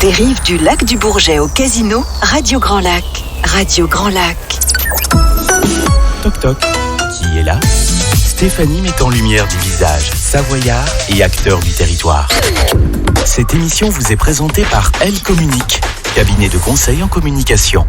Des rives du lac du Bourget au casino, Radio Grand Lac. Radio Grand Lac. Toc toc, qui est là? Stéphanie met en lumière des visages savoyards et acteurs du territoire. Cette émission vous est présentée par Elle Communique, cabinet de conseil en communication.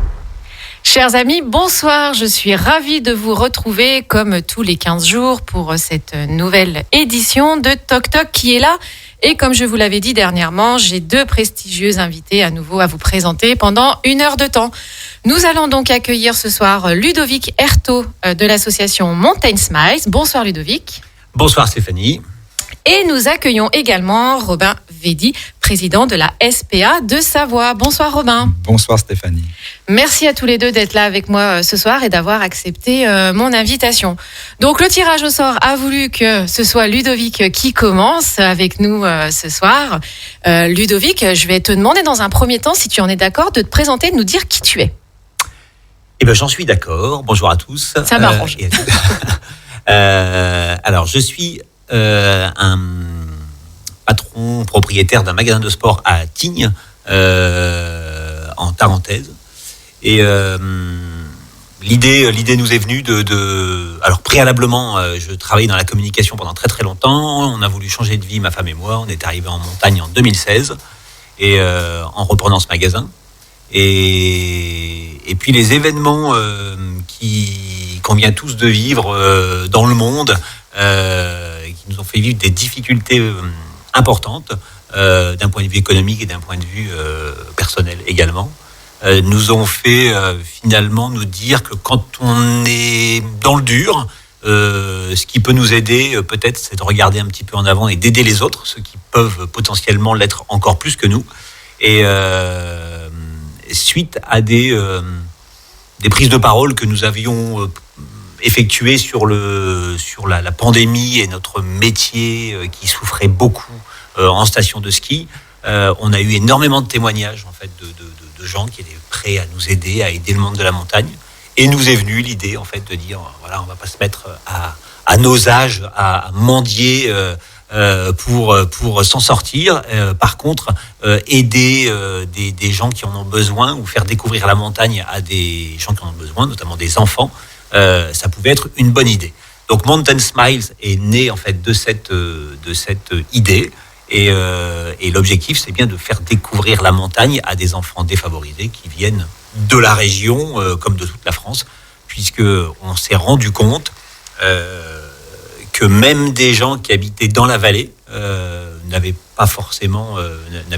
Chers amis, bonsoir. Je suis ravie de vous retrouver comme tous les 15 jours pour cette nouvelle édition de Toc Toc qui est là. Et comme je vous l'avais dit dernièrement, j'ai deux prestigieux invités à nouveau à vous présenter pendant 1 heure de temps. Nous allons donc accueillir ce soir Ludovic Erthaud de l'association Mountain Smiles. Bonsoir Ludovic. Bonsoir Stéphanie. Et nous accueillons également Robin Védy, président de la SPA de Savoie. Bonsoir Robin. Bonsoir Stéphanie. Merci à tous les deux d'être là avec moi ce soir et d'avoir accepté mon invitation. Donc le tirage au sort a voulu que ce soit Ludovic qui commence avec nous ce soir. Ludovic, je vais te demander dans un premier temps, si tu en es d'accord, de te présenter, de nous dire qui tu es. Eh bien, j'en suis d'accord. Bonjour à tous. Ça m'arrange. Alors, je suis un patron propriétaire d'un magasin de sport à Tignes, en Tarentaise. Et l'idée nous est venue alors préalablement, je travaillais dans la communication pendant très très longtemps. On a voulu changer de vie, ma femme et moi. On est arrivé en montagne en 2016 et en reprenant ce magasin. Et puis les événements qu'on vient tous de vivre dans le monde, qui nous ont fait vivre des difficultés importantes d'un point de vue économique et d'un point de vue personnel également, nous ont fait finalement nous dire que quand on est dans le dur, ce qui peut nous aider peut-être, c'est de regarder un petit peu en avant et d'aider les autres, ceux qui peuvent potentiellement l'être encore plus que nous. Et suite à des prises de parole que nous avions effectuées sur la pandémie et notre métier qui souffrait beaucoup en station de ski, on a eu énormément de témoignages en fait de gens qui étaient prêts à nous aider, à aider le monde de la montagne. Et nous est venue l'idée en fait de dire voilà, on va pas se mettre à nos âges à mendier pour s'en sortir. Par contre, aider des gens qui en ont besoin ou faire découvrir la montagne à des gens qui en ont besoin, notamment des enfants, ça pouvait être une bonne idée. Donc Mountain Smiles est né en fait de cette idée. Et l'objectif, c'est bien de faire découvrir la montagne à des enfants défavorisés qui viennent de la région, comme de toute la France, puisqu'on s'est rendu compte que même des gens qui habitaient dans la vallée n'avaient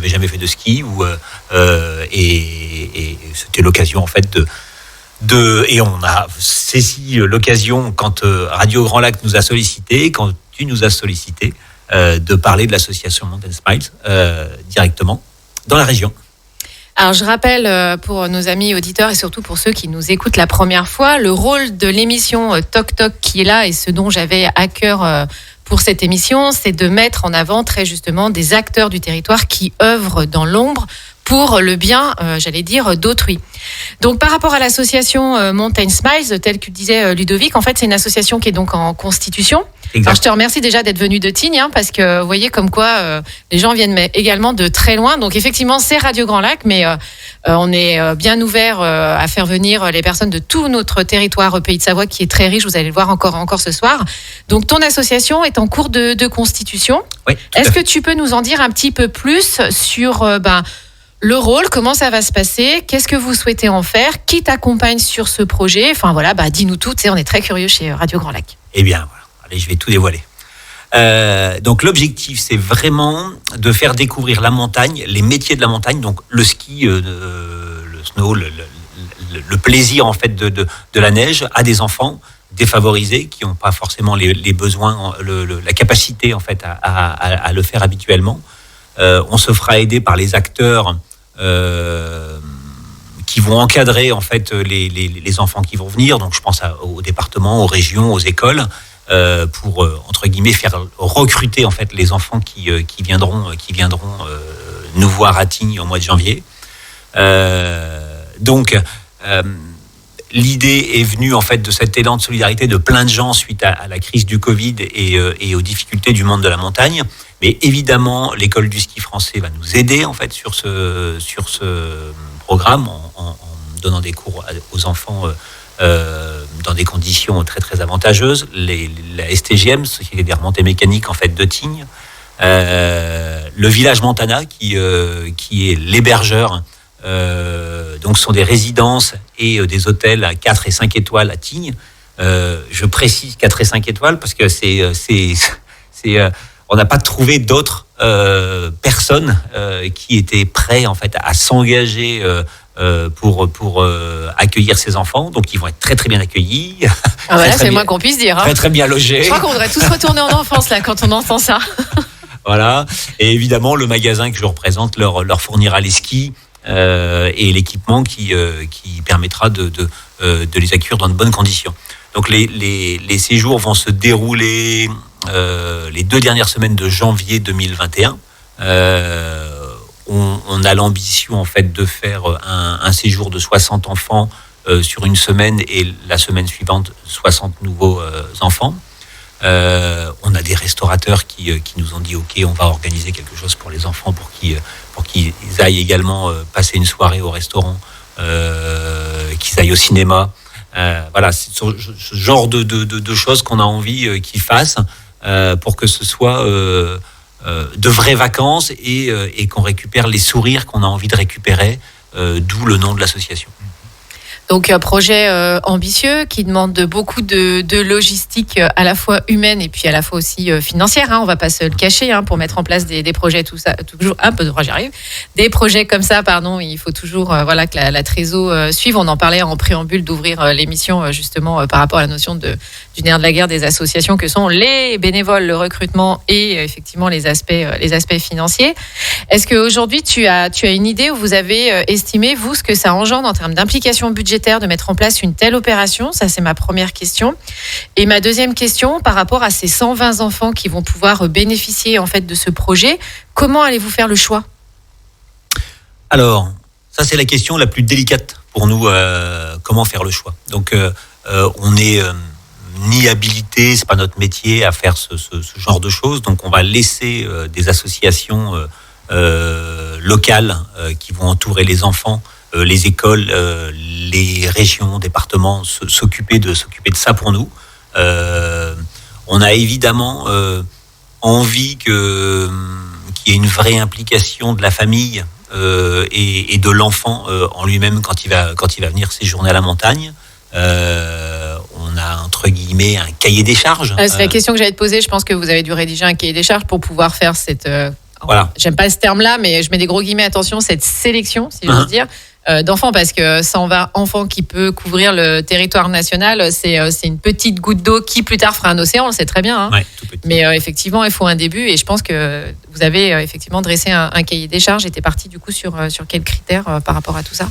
jamais fait de ski, et c'était l'occasion en fait et on a saisi l'occasion quand Radio Grand Lac nous a sollicité, quand tu nous as sollicité, de parler de l'association Mountain Smiles directement dans la région. Alors je rappelle pour nos amis auditeurs et surtout pour ceux qui nous écoutent la première fois, le rôle de l'émission Toc Toc qui est là et ce dont j'avais à cœur pour cette émission, c'est de mettre en avant très justement des acteurs du territoire qui œuvrent dans l'ombre pour le bien, d'autrui. Donc par rapport à l'association Mountain Smiles, telle que disait Ludovic, en fait c'est une association qui est donc en constitution. Exact. Alors je te remercie déjà d'être venu de Tignes, parce que vous voyez comme quoi les gens viennent également de très loin. Donc effectivement c'est Radio Grand Lac, mais on est bien ouvert à faire venir les personnes de tout notre territoire Pays de Savoie qui est très riche, vous allez le voir encore ce soir. Donc ton association est en cours de constitution. Oui, est-ce que tu peux nous en dire un petit peu plus sur le rôle, comment ça va se passer, qu'est-ce que vous souhaitez en faire, qui t'accompagne sur ce projet, enfin voilà, dis-nous tout, on est très curieux chez Radio Grand Lac. Eh bien, voilà. Allez, je vais tout dévoiler. Donc l'objectif, c'est vraiment de faire découvrir la montagne, les métiers de la montagne, donc le ski, le snow, le plaisir en fait de la neige à des enfants défavorisés qui n'ont pas forcément les besoins, la capacité en fait à le faire habituellement. On se fera aider par les acteurs qui vont encadrer en fait les enfants qui vont venir. Donc je pense au département, aux régions, aux écoles, pour entre guillemets faire recruter en fait les enfants qui viendront nous voir à Tignes au mois de janvier. Donc l'idée est venue en fait de cet élan de solidarité de plein de gens suite à la crise du Covid et aux difficultés du monde de la montagne. Mais évidemment, l'école du ski français va nous aider en fait sur ce programme en donnant des cours aux enfants dans des conditions très très avantageuses. La STGM, Société des remontées mécaniques en fait de Tignes, le village Montana qui est l'hébergeur. Donc ce sont des résidences et des hôtels à 4 et 5 étoiles à Tignes. Je précise 4 et 5 étoiles parce que on n'a pas trouvé d'autres personnes qui étaient prêts en fait à s'engager pour accueillir ces enfants. Donc ils vont être très très bien accueillis. Ah voilà, c'est le moins qu'on puisse dire. Hein. Très très bien logés. Je crois qu'on devrait tous retourner en enfance là quand on entend ça. Voilà. Et évidemment le magasin que je représente leur fournira les skis et l'équipement qui permettra de les accueillir dans de bonnes conditions. Donc les séjours vont se dérouler les 2 dernières semaines de janvier 2021. On a l'ambition en fait de faire un séjour de 60 enfants sur une semaine et la semaine suivante 60 nouveaux enfants. On a des restaurateurs qui nous ont dit ok, on va organiser quelque chose pour les enfants pour qu'ils aillent également passer une soirée au restaurant, qu'ils aillent au cinéma. Voilà, c'est ce genre de choses qu'on a envie qu'ils fassent pour que ce soit de vraies vacances et qu'on récupère les sourires qu'on a envie de récupérer, d'où le nom de l'association. Donc un projet ambitieux qui demande beaucoup de logistique à la fois humaine et puis à la fois aussi financière. Hein, on va pas se le cacher. Hein, pour mettre en place des projets, tout ça, toujours un peu de droit, j'y arrive. Des projets comme ça, il faut toujours que la trésor suive. On en parlait en préambule d'ouvrir l'émission justement par rapport à la notion du nerf de la guerre des associations que sont les bénévoles, le recrutement et effectivement les aspects financiers. Est-ce qu'aujourd'hui tu as une idée où vous avez estimé vous ce que ça engendre en termes d'implication budgétaire de mettre en place une telle opération? Ça, c'est ma première question. Et ma deuxième question, par rapport à ces 120 enfants qui vont pouvoir bénéficier en fait de ce projet, comment allez-vous faire le choix? Alors, ça, c'est la question la plus délicate pour nous. Comment faire le choix? Donc, on n'est ni habilité, c'est pas notre métier à faire ce genre de choses. Donc, on va laisser des associations locales qui vont entourer les enfants, les écoles, les régions, départements s'occuper de ça pour nous. On a évidemment envie qu'il y ait une vraie implication de la famille et de l'enfant en lui-même quand il va venir séjourner à la montagne. On a entre guillemets un cahier des charges. C'est la question que j'allais te poser. Je pense que vous avez dû rédiger un cahier des charges pour pouvoir faire cette. Voilà. J'aime pas ce terme-là, mais je mets des gros guillemets. Attention, cette sélection, si j'ose dire. D'enfants, parce que 120 enfants qui peut couvrir le territoire national, c'est une petite goutte d'eau qui plus tard fera un océan, on le sait très bien. Hein. Ouais, tout petit. Mais effectivement, il faut un début et je pense que vous avez effectivement dressé un cahier des charges. Était parti du coup sur quels critères par rapport à tout ça?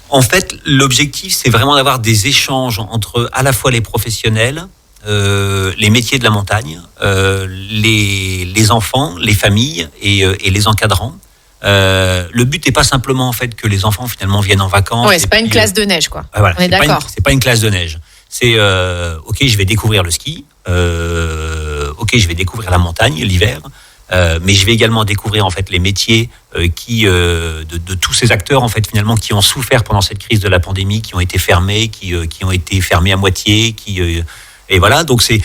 En fait, l'objectif, c'est vraiment d'avoir des échanges entre à la fois les professionnels, les métiers de la montagne, les enfants, les familles et les encadrants. Le but n'est pas simplement en fait que les enfants finalement viennent en vacances. Ouais, c'est pas une classe de neige quoi. Voilà, on est d'accord. C'est pas une classe de neige. C'est ok, je vais découvrir le ski. Ok, je vais découvrir la montagne l'hiver. Mais je vais également découvrir en fait les métiers de tous ces acteurs en fait finalement qui ont souffert pendant cette crise de la pandémie, qui ont été fermés, qui ont été fermés à moitié, et voilà. Donc c'est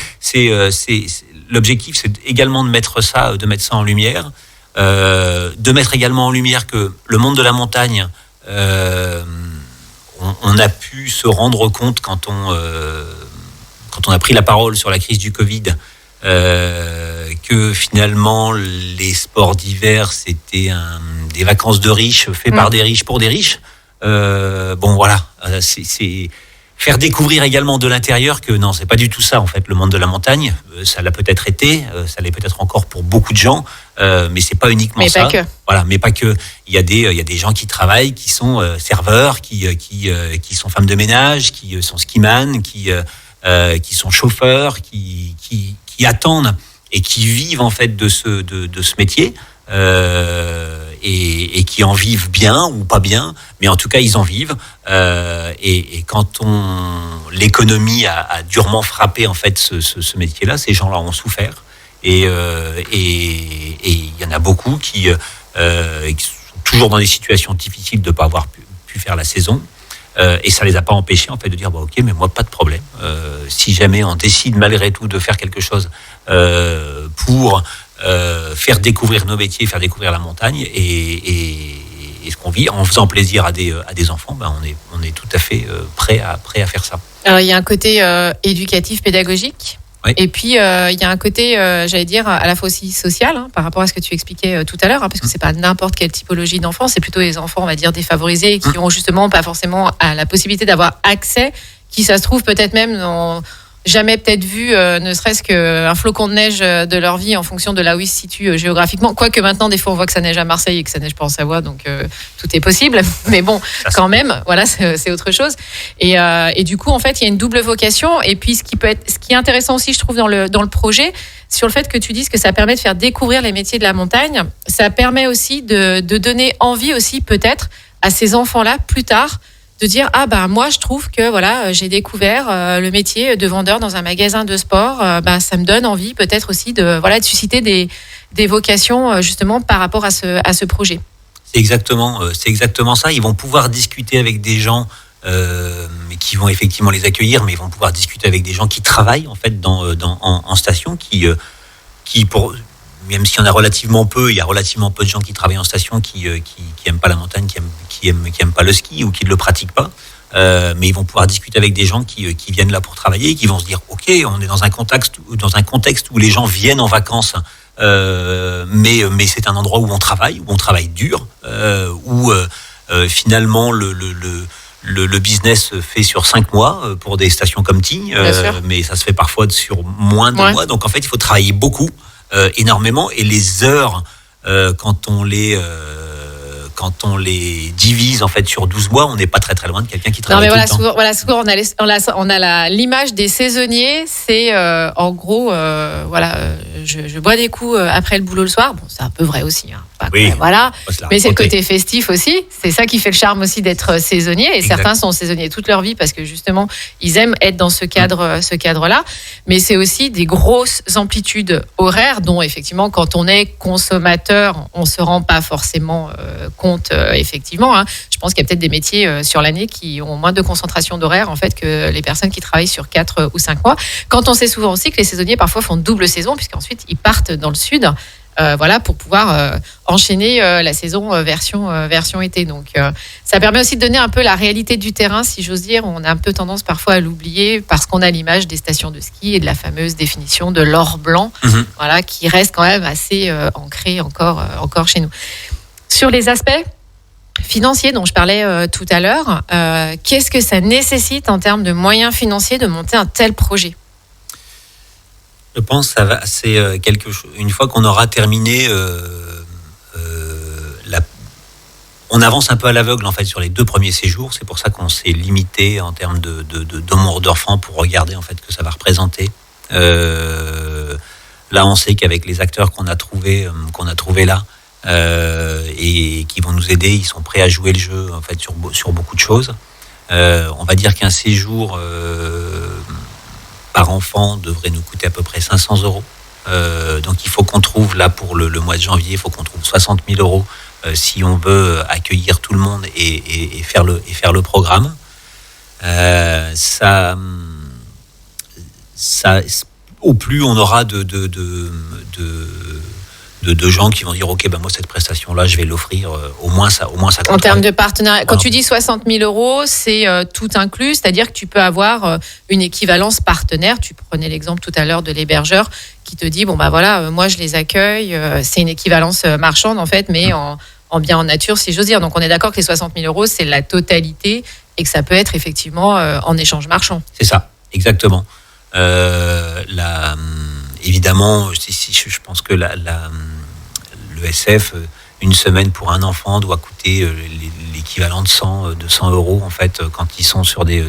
l'objectif, c'est également de mettre ça en lumière. De mettre également en lumière que le monde de la montagne, on a pu se rendre compte quand on a pris la parole sur la crise du Covid, que finalement les sports d'hiver c'était des vacances de riches fait par des riches pour des riches. Bon voilà, c'est faire découvrir également de l'intérieur que non, c'est pas du tout ça en fait le monde de la montagne. Ça l'a peut-être été, ça l'est peut-être encore pour beaucoup de gens, mais c'est pas uniquement mais ça. Pas que. Voilà, mais pas que. Il y a des gens qui travaillent, qui sont serveurs, qui sont femmes de ménage, qui sont skiman, qui sont chauffeurs, qui attendent et qui vivent en fait de ce métier. Et qui en vivent bien ou pas bien, mais en tout cas ils en vivent. Et quand l'économie a durement frappé en fait ce métier-là, ces gens-là ont souffert. Et il y en a beaucoup qui sont toujours dans des situations difficiles de ne pas avoir pu faire la saison. Et ça les a pas empêchés en fait de dire ok, mais moi pas de problème. Si jamais on décide malgré tout de faire quelque chose pour faire découvrir nos métiers, faire découvrir la montagne et ce qu'on vit en faisant plaisir à des enfants, on est tout à fait prêt à faire ça. Alors il y a un côté éducatif, pédagogique. Oui. Et puis, il y a un côté, j'allais dire, à la fois aussi social, par rapport à ce que tu expliquais tout à l'heure, parce que c'est pas n'importe quelle typologie d'enfants, c'est plutôt les enfants, on va dire, défavorisés, qui ont justement pas forcément la possibilité d'avoir accès, qui, ça se trouve, peut-être même n'ont jamais peut-être vu, ne serait-ce qu'un flocon de neige de leur vie en fonction de là où ils se situent géographiquement. Quoique maintenant, des fois, on voit que ça neige à Marseille et que ça neige pas en Savoie, donc tout est possible. Mais bon, quand même, voilà, c'est autre chose. Et du coup, en fait, il y a une double vocation. Et puis, ce qui est intéressant aussi, je trouve, dans le projet, sur le fait que tu dises que ça permet de faire découvrir les métiers de la montagne, ça permet aussi de donner envie aussi, peut-être, à ces enfants-là, plus tard, de dire moi je trouve que voilà, j'ai découvert le métier de vendeur dans un magasin de sport, ça me donne envie peut-être aussi de susciter des vocations justement par rapport à ce projet. C'est exactement ça. Ils vont pouvoir discuter avec des gens qui vont effectivement les accueillir, mais ils vont pouvoir discuter avec des gens qui travaillent en fait en station, qui même s'il y en a relativement peu, il y a relativement peu de gens qui travaillent en station qui aiment pas la montagne, qui aiment pas le ski ou qui ne le pratiquent pas. Mais ils vont pouvoir discuter avec des gens qui viennent là pour travailler et qui vont se dire ok, on est dans un contexte où les gens viennent en vacances, mais c'est un endroit où on travaille dur, où finalement le business se fait sur 5 mois pour des stations comme Tignes, mais ça se fait parfois sur moins de mois. Donc en fait, il faut travailler beaucoup. Énormément, et les heures quand on les divise en fait sur 12 mois, on n'est pas très très loin de quelqu'un qui travaille tout le temps. Souvent on a l'image des saisonniers, c'est en gros je bois des coups après le boulot le soir. Bon, c'est un peu vrai aussi, oui, mais c'est le côté festif aussi, c'est ça qui fait le charme aussi d'être saisonnier, et exact. Certains sont saisonniers toute leur vie parce que justement ils aiment être dans ce cadre-là, mais c'est aussi des grosses amplitudes horaires dont effectivement quand on est consommateur on se rend pas forcément compte effectivement. Je pense qu'il y a peut-être des métiers sur l'année qui ont moins de concentration d'horaire en fait que les personnes qui travaillent sur 4 ou 5 mois, quand on sait souvent aussi que les saisonniers parfois font double saison puisqu'ensuite ils partent dans le sud pour pouvoir enchaîner la saison version été. Donc ça permet aussi de donner un peu la réalité du terrain, si j'ose dire. On a un peu tendance parfois à l'oublier parce qu'on a l'image des stations de ski et de la fameuse définition de l'or blanc, qui reste quand même assez ancrée encore chez nous. Sur les aspects financiers dont je parlais tout à l'heure, qu'est-ce que ça nécessite en termes de moyens financiers de monter un tel projet ? Je pense que c'est quelque chose. Une fois qu'on aura terminé, on avance un peu à l'aveugle en fait sur les 2 premiers séjours. C'est pour ça qu'on s'est limité en termes de nombre d'enfants pour regarder en fait que ça va représenter. Là, on sait qu'avec les acteurs qu'on a trouvés là et qui vont nous aider, ils sont prêts à jouer le jeu en fait sur beaucoup de choses. On va dire qu'un séjour par enfant devrait nous coûter à peu près 500 €. Donc il faut qu'on trouve là pour le mois de janvier, il faut qu'on trouve 60 000 € si on veut accueillir tout le monde et faire le programme. Ça, au plus on aura de gens qui vont dire ok, moi cette prestation là je vais l'offrir, au moins ça en termes de partenariat. Quand tu dis 60 000 €, c'est tout inclus, c'est-à-dire que tu peux avoir une équivalence partenaire. Tu prenais l'exemple tout à l'heure de l'hébergeur qui te dit moi je les accueille, c'est une équivalence marchande en fait, mais en bien en nature, si j'ose dire. Donc on est d'accord que les 60 000 € c'est la totalité et que ça peut être effectivement en échange marchand. C'est ça, exactement. Évidemment, je pense que le SF, une semaine pour un enfant doit coûter l'équivalent de 200 € en fait quand ils sont sur des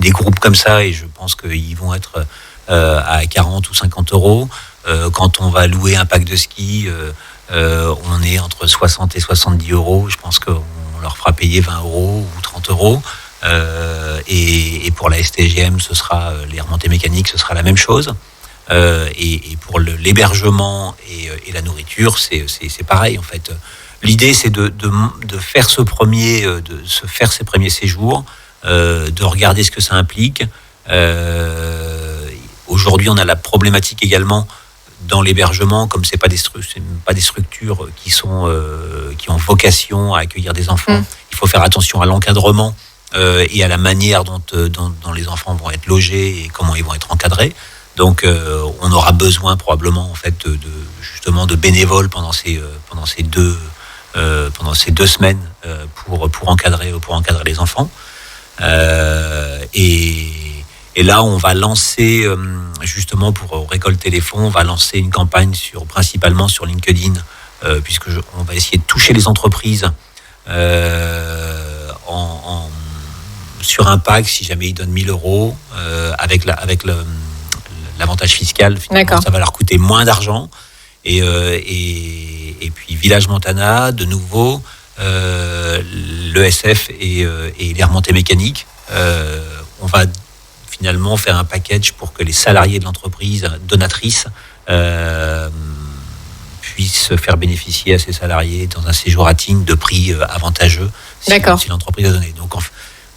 groupes comme ça, et je pense qu'ils vont être à 40 ou 50 €. Quand on va louer un pack de ski, on est entre 60 et 70 €. Je pense qu'on leur fera payer 20 € ou 30 €. Et pour la STGM, ce sera les remontées mécaniques, ce sera la même chose. Et pour l'hébergement et la nourriture, c'est pareil en fait. L'idée, c'est de faire ces premiers séjours, de regarder ce que ça implique. Aujourd'hui, on a la problématique également dans l'hébergement, comme c'est pas des structures qui ont vocation à accueillir des enfants. Il faut faire attention à l'encadrement et à la manière dont les enfants vont être logés et comment ils vont être encadrés. Donc, on aura besoin probablement en fait justement de bénévoles pendant ces 2 semaines pour encadrer les enfants. Et là, on va lancer, justement pour récolter les fonds, on va lancer une campagne principalement sur LinkedIn, puisque on va essayer de toucher les entreprises sur un pack, si jamais ils donnent 1 000 €, avec l'avantage fiscal. Finalement, ça va leur coûter moins d'argent. Et puis Village Montana, de nouveau, l'ESF et les remontées mécaniques. On va finalement faire un package pour que les salariés de l'entreprise donatrice puissent faire bénéficier à ces salariés dans un séjour à Tignes de prix avantageux si l'entreprise a donné. Donc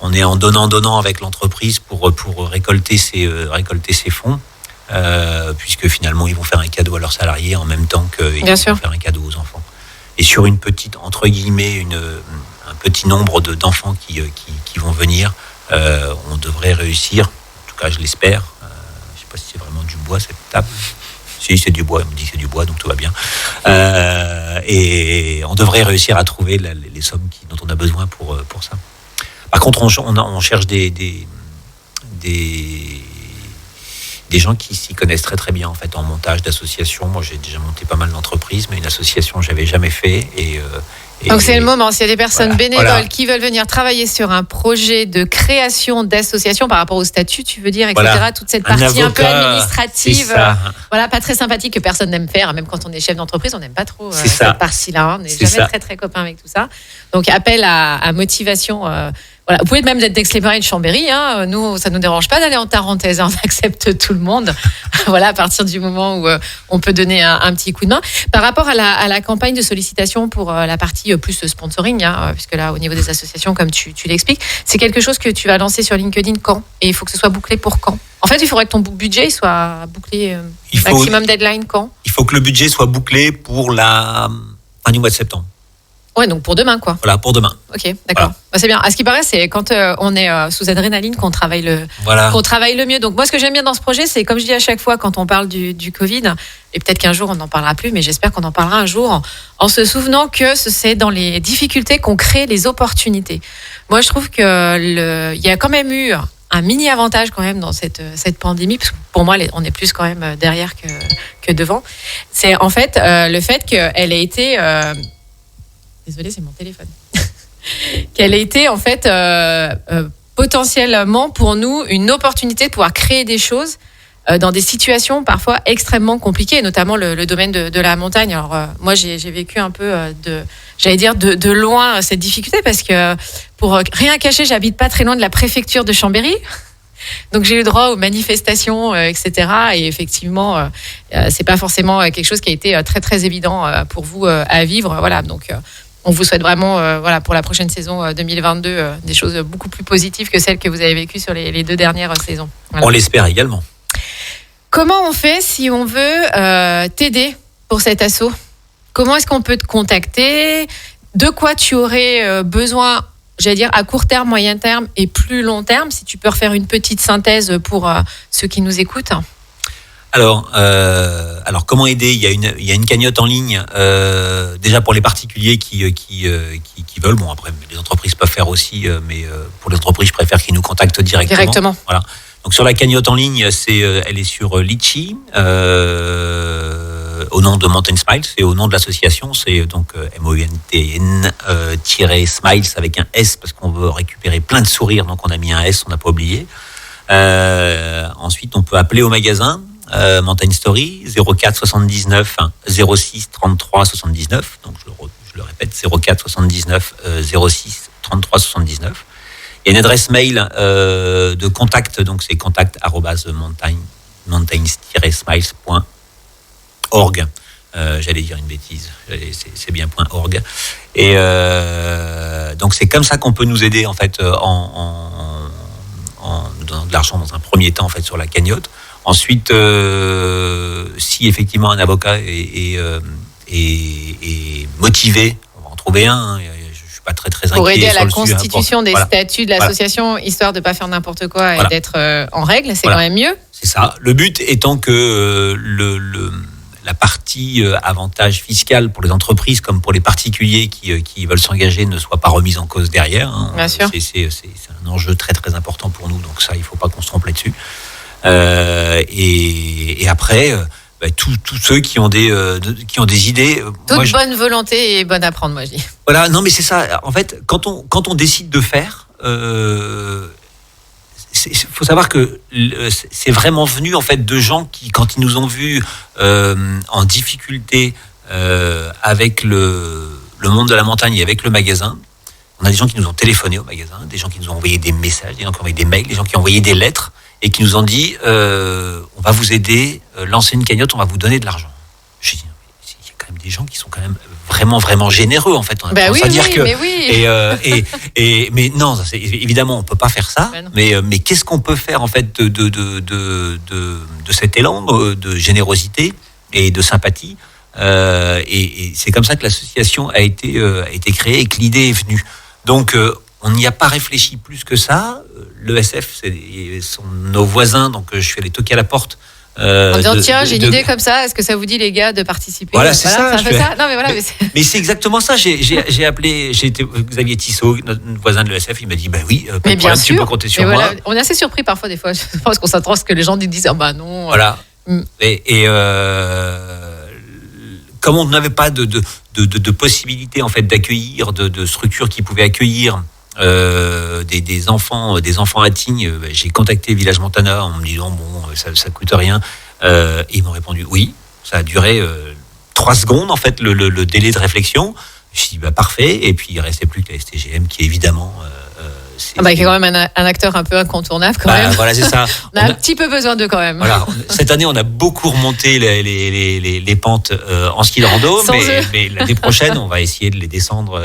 on est en donnant avec l'entreprise pour récolter ces fonds, puisque finalement ils vont faire un cadeau à leurs salariés en même temps qu'ils vont faire un cadeau aux enfants. Et sur une petite, entre guillemets, un petit nombre d'enfants qui vont venir, on devrait réussir, en tout cas je l'espère, je ne sais pas si c'est vraiment du bois cette table. Si c'est du bois, on me dit que c'est du bois, donc tout va bien. Et on devrait réussir à trouver les sommes dont on a besoin pour ça. Par contre, on cherche des gens qui s'y connaissent très très bien en fait en montage d'associations. Moi, j'ai déjà monté pas mal d'entreprises, mais une association, j'avais jamais fait. Donc c'est le moment. S'il y a des personnes bénévoles qui veulent venir travailler sur un projet de création d'association par rapport au statut, tu veux dire, etc. Toute cette partie un peu administrative, pas très sympathique que personne n'aime faire. Même quand on est chef d'entreprise, on n'aime pas trop cette partie-là. On n'est jamais très très copain avec tout ça. Donc appel à motivation. Vous pouvez même être d'Aix-les-Bains et de Chambéry. Nous, ça ne nous dérange pas d'aller en Tarentaise. On accepte tout le monde. À partir du moment où on peut donner un petit coup de main. Par rapport à la campagne de sollicitation pour la partie plus sponsoring, puisque là, au niveau des associations, comme tu l'expliques, c'est quelque chose que tu vas lancer sur LinkedIn quand ? Et il faut que ce soit bouclé pour quand ? En fait, il faudrait que ton budget soit bouclé maximum deadline quand ? Il faut que le budget soit bouclé pour la fin du mois de septembre. Ouais, donc pour demain, quoi. Voilà, pour demain. Ok, d'accord. Voilà. C'est bien. À ce qui paraît, c'est quand on est sous adrénaline qu'on travaille le mieux. Donc moi, ce que j'aime bien dans ce projet, c'est comme je dis à chaque fois quand on parle du Covid, et peut-être qu'un jour on n'en parlera plus, mais j'espère qu'on en parlera un jour, en se souvenant que c'est dans les difficultés qu'on crée les opportunités. Moi, je trouve que il y a quand même eu un mini avantage quand même dans cette pandémie, parce que pour moi, on est plus quand même derrière que devant. C'est en fait le fait qu'elle ait été désolée, c'est mon téléphone. Qu'elle a été en fait potentiellement pour nous une opportunité de pouvoir créer des choses dans des situations parfois extrêmement compliquées, notamment le domaine de la montagne. Alors moi j'ai vécu un peu de loin cette difficulté, parce que pour rien cacher, j'habite pas très loin de la préfecture de Chambéry. Donc j'ai eu droit aux manifestations, etc. Et effectivement, c'est pas forcément quelque chose qui a été très très évident pour vous à vivre. Voilà, donc on vous souhaite vraiment, pour la prochaine saison 2022, des choses beaucoup plus positives que celles que vous avez vécues sur les 2 dernières saisons. Voilà. On l'espère également. Comment on fait si on veut t'aider pour cet assaut ? Comment est-ce qu'on peut te contacter ? De quoi tu aurais besoin, j'allais dire, à court terme, moyen terme et plus long terme, si tu peux refaire une petite synthèse pour ceux qui nous écoutent ? Alors, comment aider ? Il y a une cagnotte en ligne, déjà pour les particuliers qui veulent. Bon, après, les entreprises peuvent faire aussi, mais pour les entreprises, je préfère qu'ils nous contactent directement. Voilà. Donc, sur la cagnotte en ligne, elle est sur Litchi, au nom de Mountain Smiles, et au nom de l'association, c'est donc MOUNTN-Smiles avec un S, parce qu'on veut récupérer plein de sourires, donc on a mis un S, on n'a pas oublié. Ensuite, on peut appeler au magasin. Mountain Story 04 79 06 33 79, donc je le répète, 04 79 06 33 79. Il y a une adresse mail de contact, donc c'est contact@mountain mountains-smiles.org. J'allais dire une bêtise, c'est bien .org. Et donc c'est comme ça qu'on peut nous aider en fait en donnant de l'argent dans un premier temps en fait sur la cagnotte. Ensuite, si effectivement un avocat est motivé, on va en trouver un. Hein, je suis pas très inquiet pour aider à la sur le sujet, constitution des statuts de l'association, histoire de pas faire n'importe quoi et d'être en règle, c'est quand même mieux. C'est ça. Le but étant que la partie avantage fiscal pour les entreprises comme pour les particuliers qui veulent s'engager ne soit pas remise en cause derrière. Hein. Bien sûr. C'est un enjeu très important pour nous, donc ça, il ne faut pas qu'on se trompe là-dessus. Et après, tous ceux qui ont des idées. Toute bonne volonté est bonne à prendre, moi je dis. Voilà, non mais c'est ça. En fait, quand on décide de faire, faut savoir que c'est vraiment venu en fait de gens qui, quand ils nous ont vus en difficulté avec le monde de la montagne et avec le magasin, on a des gens qui nous ont téléphoné au magasin, des gens qui nous ont envoyé des messages, des gens qui ont envoyé des mails, des gens qui ont envoyé des lettres et qui nous ont dit on va vous aider, lancez une cagnotte, on va vous donner de l'argent. J'ai dit il y a quand même des gens qui sont quand même vraiment généreux en fait. On a tendance à dire que mais non, évidemment on peut pas faire ça. Mais qu'est-ce qu'on peut faire en fait de cet élan de générosité et de sympathie et c'est comme ça que l'association a été créée et que l'idée est venue. Donc on n'y a pas réfléchi plus que ça. L'ESF, sont nos voisins, donc je suis allé toquer à la porte. En disant tiens, j'ai une idée comme ça, est-ce que ça vous dit les gars de participer? Voilà, c'est ça. Non, mais voilà, mais c'est exactement ça. J'ai appelé, j'ai été Xavier Tissot, notre voisin de l'ESF, il m'a dit bah oui, pas de problème, tu peux compter sur moi. Voilà, on est assez surpris parfois des fois, je pense qu'on s'attend à ce que les gens nous disent ah bah non. Voilà. Et comme on n'avait pas de possibilité en fait d'accueillir, de structures qui pouvaient accueillir des enfants à Tignes, j'ai contacté Village Montana en me disant ça coûte rien. Et ils m'ont répondu oui. Ça a duré 3 secondes en fait le délai de réflexion. Je dis parfait. Et puis il restait plus que la STGM qui évidemment qui est quand même un acteur un peu incontournable quand même. Voilà, c'est ça. on a un petit peu besoin d'eux quand même. Voilà. Cette année, on a beaucoup remonté les pentes en ski de rando, mais l'année prochaine, on va essayer de les descendre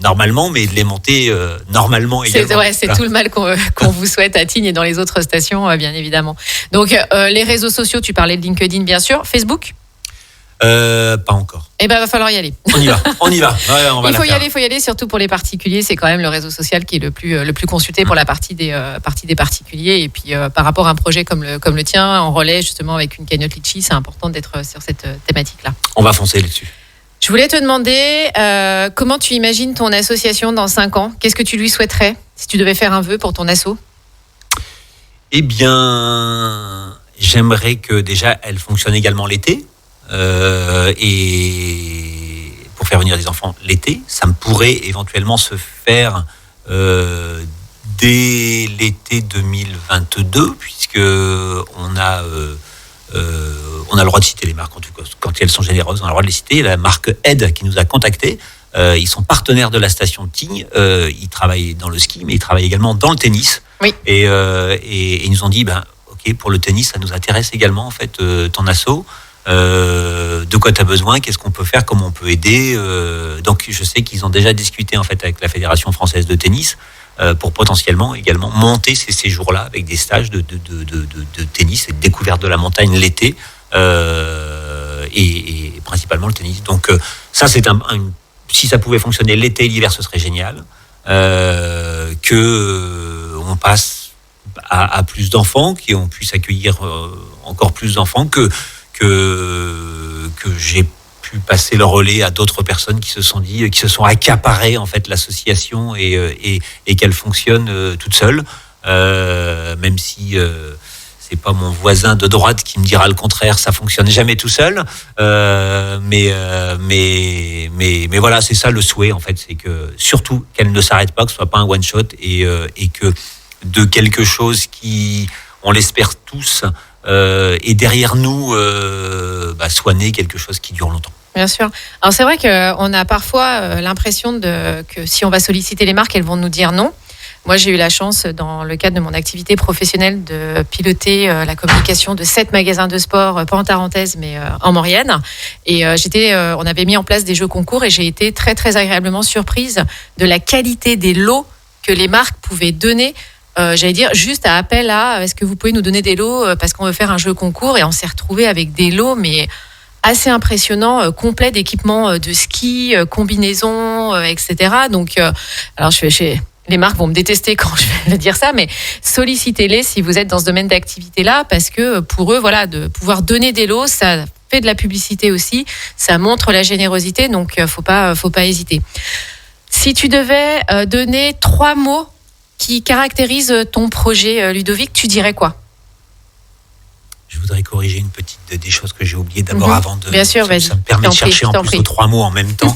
normalement, mais de les monter normalement également. C'est tout le mal qu'on vous souhaite à Tignes et dans les autres stations, bien évidemment. Donc, les réseaux sociaux, tu parlais de LinkedIn, bien sûr. Facebook ? Pas encore. Eh ben, va falloir y aller. On y va. Ouais, il faut y aller, surtout pour les particuliers. C'est quand même le réseau social qui est le plus consulté pour la partie des particuliers. Et puis, par rapport à un projet comme le tien, en relais justement avec une cagnotte Litchi, c'est important d'être sur cette thématique-là. On va foncer là-dessus. Je voulais te demander comment tu imagines ton association dans 5 ans. Qu'est-ce que tu lui souhaiterais si tu devais faire un vœu pour ton asso? Eh bien, j'aimerais que déjà elle fonctionne également l'été. Et pour faire venir des enfants l'été, ça me pourrait éventuellement se faire dès l'été 2022, puisque on a le droit de citer les marques, en tout cas quand elles sont généreuses, on a le droit de les citer. La marque Aide qui nous a contactés, ils sont partenaires de la station de Tignes, ils travaillent dans le ski, mais ils travaillent également dans le tennis. Oui. Et ils nous ont dit ok, pour le tennis, ça nous intéresse également en fait ton asso. De quoi tu as besoin, qu'est-ce qu'on peut faire, comment on peut aider. Donc je sais qu'ils ont déjà discuté en fait avec la Fédération française de tennis pour potentiellement également monter ces séjours-là avec des stages de tennis et de découverte de la montagne l'été et principalement le tennis. Donc ça c'est si ça pouvait fonctionner l'été et l'hiver, ce serait génial. Que on passe à plus d'enfants, qu'on puisse accueillir encore plus d'enfants, que j'ai pu passer le relais à d'autres personnes qui se sont accaparées en fait l'association et qu'elle fonctionne toute seule, même si c'est pas mon voisin de droite qui me dira le contraire, ça fonctionne jamais tout seul, mais voilà, c'est ça le souhait en fait, c'est que surtout qu'elle ne s'arrête pas, que ce soit pas un one shot et que de quelque chose qui, on l'espère tous, et derrière nous soit né quelque chose qui dure longtemps. Bien sûr. Alors c'est vrai qu'on a parfois l'impression que si on va solliciter les marques, elles vont nous dire non. Moi, j'ai eu la chance, dans le cadre de mon activité professionnelle, de piloter la communication de 7 magasins de sport, pas en Tarentaise, mais en Maurienne. Et on avait mis en place des jeux concours et j'ai été très, très agréablement surprise de la qualité des lots que les marques pouvaient donner. J'allais dire, juste à appel à est-ce que vous pouvez nous donner des lots parce qu'on veut faire un jeu concours, et on s'est retrouvé avec des lots, mais assez impressionnants, complets d'équipements de ski, combinaisons, etc. Donc, alors les marques vont me détester quand je vais dire ça, mais sollicitez-les si vous êtes dans ce domaine d'activité-là, parce que pour eux, voilà, de pouvoir donner des lots, ça fait de la publicité aussi, ça montre la générosité, donc faut pas hésiter. Si tu devais donner 3 mots qui caractérise ton projet, Ludovic, tu dirais quoi ? Je voudrais corriger une petite des choses que j'ai oubliées d'abord avant de... Bien sûr, vas-y. Ça me permet de chercher en plus aux 3 mots en même temps.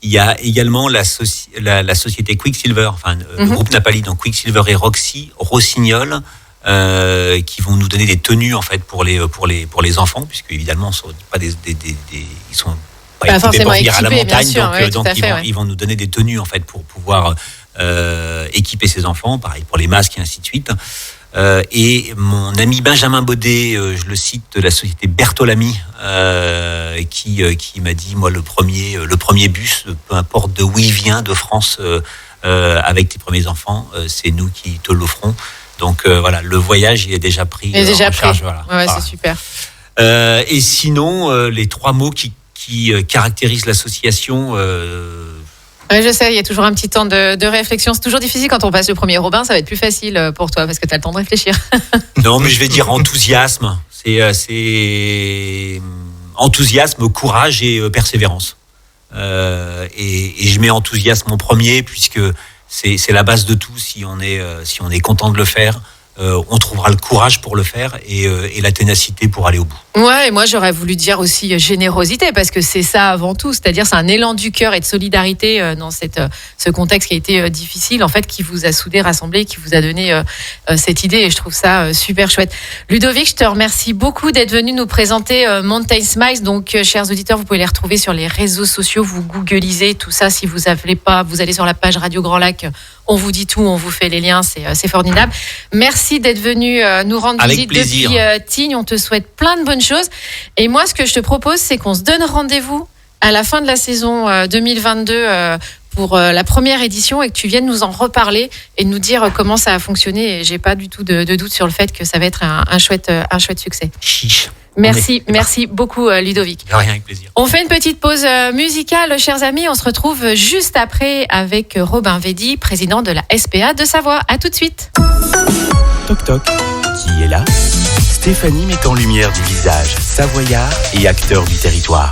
Il y a également la société Quicksilver, le groupe Napali, donc Quicksilver et Rossignol, qui vont nous donner des tenues en fait pour les enfants, puisque évidemment ils sont pas équipés pour venir à la montagne, sûr, donc ils vont nous donner des tenues en fait pour pouvoir équiper ses enfants, pareil pour les masques et ainsi de suite. Et mon ami Benjamin Baudet, je le cite, de la société Bertolami, qui m'a dit, moi le premier bus, peu importe de où il vient de France, avec tes premiers enfants, c'est nous qui te l'offrons. Donc voilà, le voyage il est déjà pris en charge. Voilà. C'est super. Et sinon, les 3 mots qui caractérisent l'association. Oui, je sais, il y a toujours un petit temps de réflexion. C'est toujours difficile quand on passe le premier. Robin, ça va être plus facile pour toi parce que tu as le temps de réfléchir. Non, mais je vais dire enthousiasme. C'est enthousiasme, courage et persévérance. Et je mets enthousiasme en premier puisque c'est la base de tout. Si on est content de le faire, on trouvera le courage pour le faire et la ténacité pour aller au bout. Ouais, et moi j'aurais voulu dire aussi générosité, parce que c'est ça avant tout, c'est-à-dire c'est un élan du cœur et de solidarité dans ce contexte qui a été difficile, en fait, qui vous a soudés, rassemblés, qui vous a donné cette idée, et je trouve ça super chouette. Ludovic, je te remercie beaucoup d'être venu nous présenter Mountain Smiles. Donc chers auditeurs, vous pouvez les retrouver sur les réseaux sociaux, vous googlisez tout ça, si vous n'avez pas, vous allez sur la page Radio Grand Lac, on vous dit tout, on vous fait les liens, c'est formidable. Merci d'être venu nous rendre visite depuis Tignes, on te souhaite plein de bonnes choses. Et moi, ce que je te propose, c'est qu'on se donne rendez-vous à la fin de la saison 2022 pour la première édition, et que tu viennes nous en reparler et nous dire comment ça a fonctionné. Et j'ai pas du tout de doute sur le fait que ça va être un chouette succès. Chiche. Merci beaucoup Ludovic. De rien, avec plaisir. On fait une petite pause musicale, chers amis. On se retrouve juste après avec Robin Védy, président de la SPA de Savoie. À tout de suite. Toc toc, qui est là ? Stéphanie met en lumière des visages savoyards et acteurs du territoire.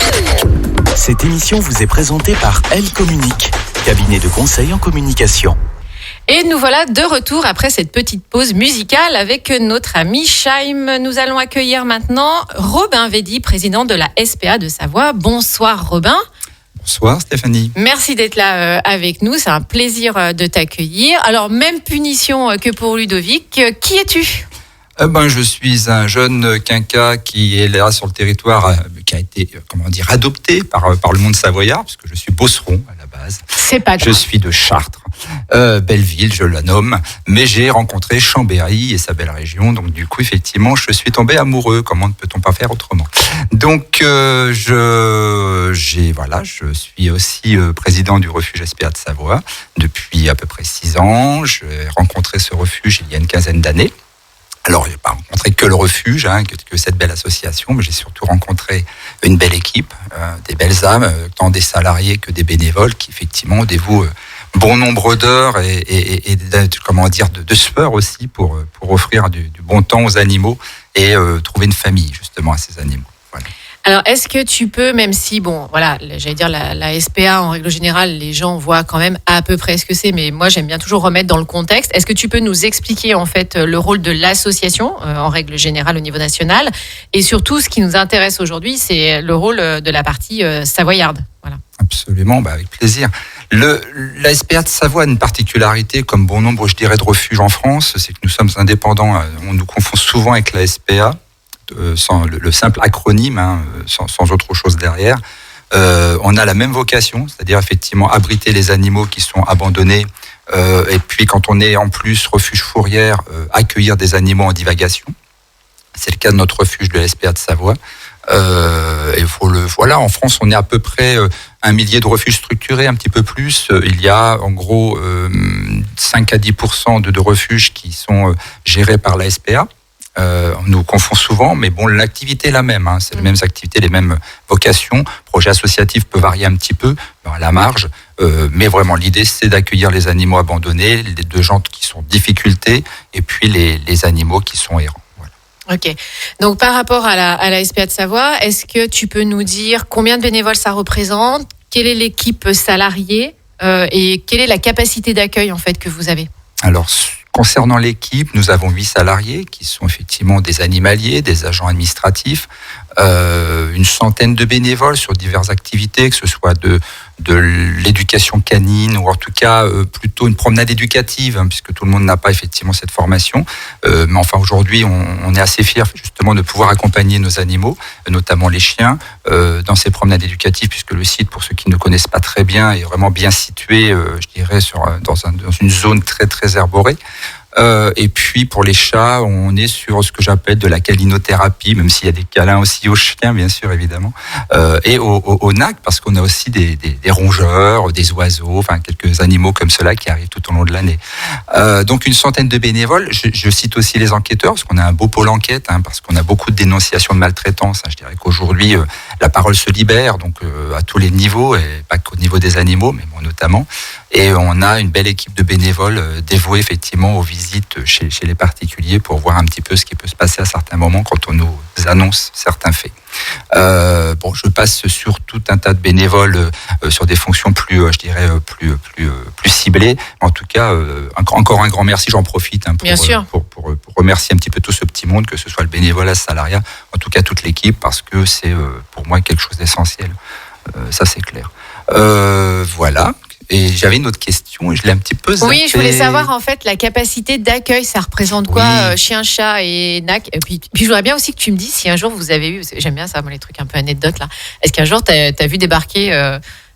Cette émission vous est présentée par Elle Communique, cabinet de conseil en communication. Et nous voilà de retour après cette petite pause musicale avec notre ami Chaim. Nous allons accueillir maintenant Robin Védy, président de la SPA de Savoie. Bonsoir Robin. Bonsoir Stéphanie. Merci d'être là avec nous, c'est un plaisir de t'accueillir. Alors, même punition que pour Ludovic, qui es-tu ? Je suis un jeune quinca qui est là sur le territoire, qui a été, adopté par le monde savoyard, puisque je suis bosseron à la base. C'est pas grave. Je suis de Chartres, Belleville, je la nomme, mais j'ai rencontré Chambéry et sa belle région, donc du coup, effectivement, je suis tombé amoureux. Comment peut-on pas faire autrement ? Donc, je suis aussi président du refuge SPA de Savoie depuis à peu près 6 ans. J'ai rencontré ce refuge il y a une quinzaine d'années. Alors, je n'ai pas rencontré que le refuge, que cette belle association, mais j'ai surtout rencontré une belle équipe, des belles âmes, tant des salariés que des bénévoles qui, effectivement, dévouent bon nombre d'heures et de sueur aussi pour offrir du bon temps aux animaux et trouver une famille, justement, à ces animaux. Voilà. Alors, est-ce que tu peux, même si, j'allais dire la SPA, en règle générale, les gens voient quand même à peu près ce que c'est, mais moi, j'aime bien toujours remettre dans le contexte. Est-ce que tu peux nous expliquer, en fait, le rôle de l'association, en règle générale, au niveau national, et surtout, ce qui nous intéresse aujourd'hui, c'est le rôle de la partie savoyarde. Voilà. Absolument, avec plaisir. La SPA de Savoie a une particularité, comme bon nombre, je dirais, de refuges en France, c'est que nous sommes indépendants. On nous confond souvent avec la SPA, sans le simple acronyme, sans autre chose derrière. On a la même vocation, c'est-à-dire effectivement abriter les animaux qui sont abandonnés Et puis quand on est en plus refuge fourrière, accueillir des animaux en divagation. C'est le cas de notre refuge de la SPA de Savoie. Voilà, en France, on est à peu près 1 millier de refuges structurés, un petit peu plus. Il y a en gros 5 à 10% de refuges qui sont gérés par la SPA. On nous confond souvent, mais bon, l'activité est la même. C'est les mêmes activités, les mêmes vocations. Projets associatifs peuvent varier un petit peu à la marge, mais vraiment l'idée c'est d'accueillir les animaux abandonnés, les gens qui sont en difficulté, et puis les animaux qui sont errants. Ok. Donc, par rapport à la SPA de Savoie, est-ce que tu peux nous dire combien de bénévoles ça représente? Quelle est l'équipe salariée et quelle est la capacité d'accueil en fait que vous avez? Alors, concernant l'équipe, nous avons 8 salariés qui sont effectivement des animaliers, des agents administratifs, une centaine de bénévoles sur diverses activités, que ce soit de l'éducation canine ou en tout cas plutôt une promenade éducative, puisque tout le monde n'a pas effectivement cette formation. Mais enfin aujourd'hui, on est assez fiers justement de pouvoir accompagner nos animaux, notamment les chiens, dans ces promenades éducatives, puisque le site, pour ceux qui ne connaissent pas très bien, est vraiment bien situé, je dirais, dans une zone très très herborée. Et puis pour les chats, on est sur ce que j'appelle de la câlinothérapie, même s'il y a des câlins aussi aux chiens, bien sûr, évidemment, et aux nacs, parce qu'on a aussi des rongeurs, des oiseaux, enfin quelques animaux comme cela qui arrivent tout au long de l'année. Donc une centaine de bénévoles. Je cite aussi les enquêteurs, parce qu'on a un beau pôle enquête, parce qu'on a beaucoup de dénonciations de maltraitance. Je dirais qu'aujourd'hui, la parole se libère, donc à tous les niveaux, et pas qu'au niveau des animaux, mais bon, notamment. Et on a une belle équipe de bénévoles dévoués effectivement aux visites chez les particuliers pour voir un petit peu ce qui peut se passer à certains moments quand on nous annonce certains faits. Je passe sur tout un tas de bénévoles sur des fonctions plus, je dirais, plus ciblées. En tout cas, encore un grand merci. J'en profite pour remercier un petit peu tout ce petit monde, que ce soit le bénévolat, le salariat, en tout cas toute l'équipe, parce que c'est pour moi quelque chose d'essentiel. Ça, c'est clair. Voilà. Et j'avais une autre question et je l'ai un petit peu zappé. Oui, je voulais savoir en fait la capacité d'accueil, ça représente quoi, chien, chat et nac. Et puis je voudrais bien aussi que tu me dises si un jour vous avez eu, j'aime bien ça, moi, les trucs un peu anecdotes là. Est-ce qu'un jour tu as vu débarquer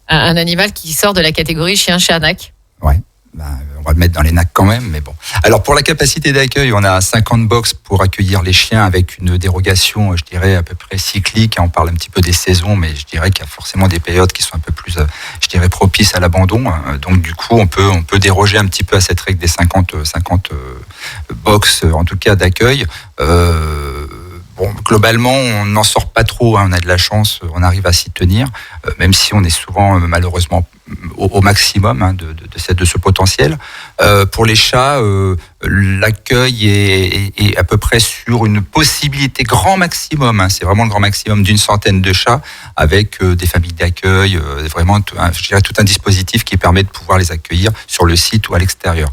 un animal qui sort de la catégorie chien, chat, nac? Ouais. On va le mettre dans les nacs quand même, mais bon. Alors pour la capacité d'accueil, on a 50 box pour accueillir les chiens avec une dérogation, je dirais, à peu près cyclique. On parle un petit peu des saisons, mais je dirais qu'il y a forcément des périodes qui sont un peu plus, je dirais, propices à l'abandon. Donc du coup, on peut déroger un petit peu à cette règle des 50 box, en tout cas d'accueil. Globalement, on n'en sort pas trop, on a de la chance, on arrive à s'y tenir, même si on est souvent malheureusement au maximum de ce potentiel. Pour les chats, l'accueil est à peu près sur une possibilité grand maximum, c'est vraiment le grand maximum d'une centaine de chats, avec des familles d'accueil, vraiment je dirais tout un dispositif qui permet de pouvoir les accueillir sur le site ou à l'extérieur.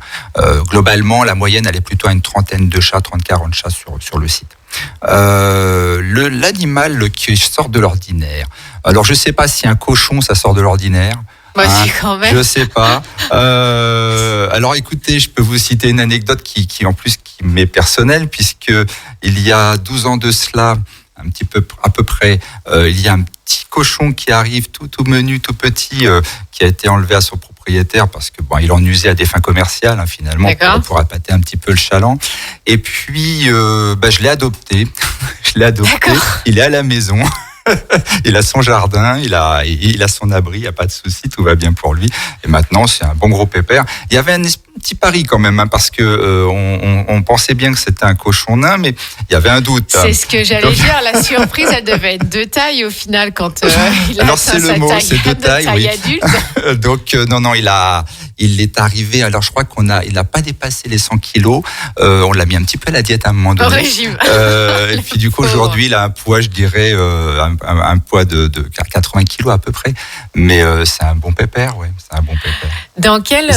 Globalement, la moyenne, elle est plutôt à une trentaine de chats, 30-40 chats sur le site. L'animal qui sort de l'ordinaire. Alors je sais pas si un cochon ça sort de l'ordinaire. Si, quand même. Je sais pas. Alors écoutez, je peux vous citer une anecdote qui en plus qui m'est personnelle, puisque il y a 12 ans de cela, à peu près, il y a un petit cochon qui arrive tout menu, tout petit, qui a été enlevé à son propriétaire parce que il en usait à des fins commerciales, finalement, pour appâter un petit peu le chaland. Et puis je l'ai adopté. Il est à la maison. Il a son jardin, il a son abri, il n'y a pas de souci, tout va bien pour lui. Et maintenant, c'est un bon gros pépère. Il y avait un petit pari quand même, parce que on pensait bien que c'était un cochon nain, mais il y avait un doute. C'est ce que j'allais dire. La surprise, elle devait être de taille au final quand il a alors c'est le mot, c'est de taille, oui. Adulte. Donc non, il est arrivé. Alors je crois il n'a pas dépassé les 100 kilos. On l'a mis un petit peu à la diète à un moment donné. Au régime. Et puis du coup aujourd'hui, il a un poids, je dirais, un poids de 80 kilos à peu près. Mais c'est un bon pépère, ouais. C'est un bon pépère. Dans quel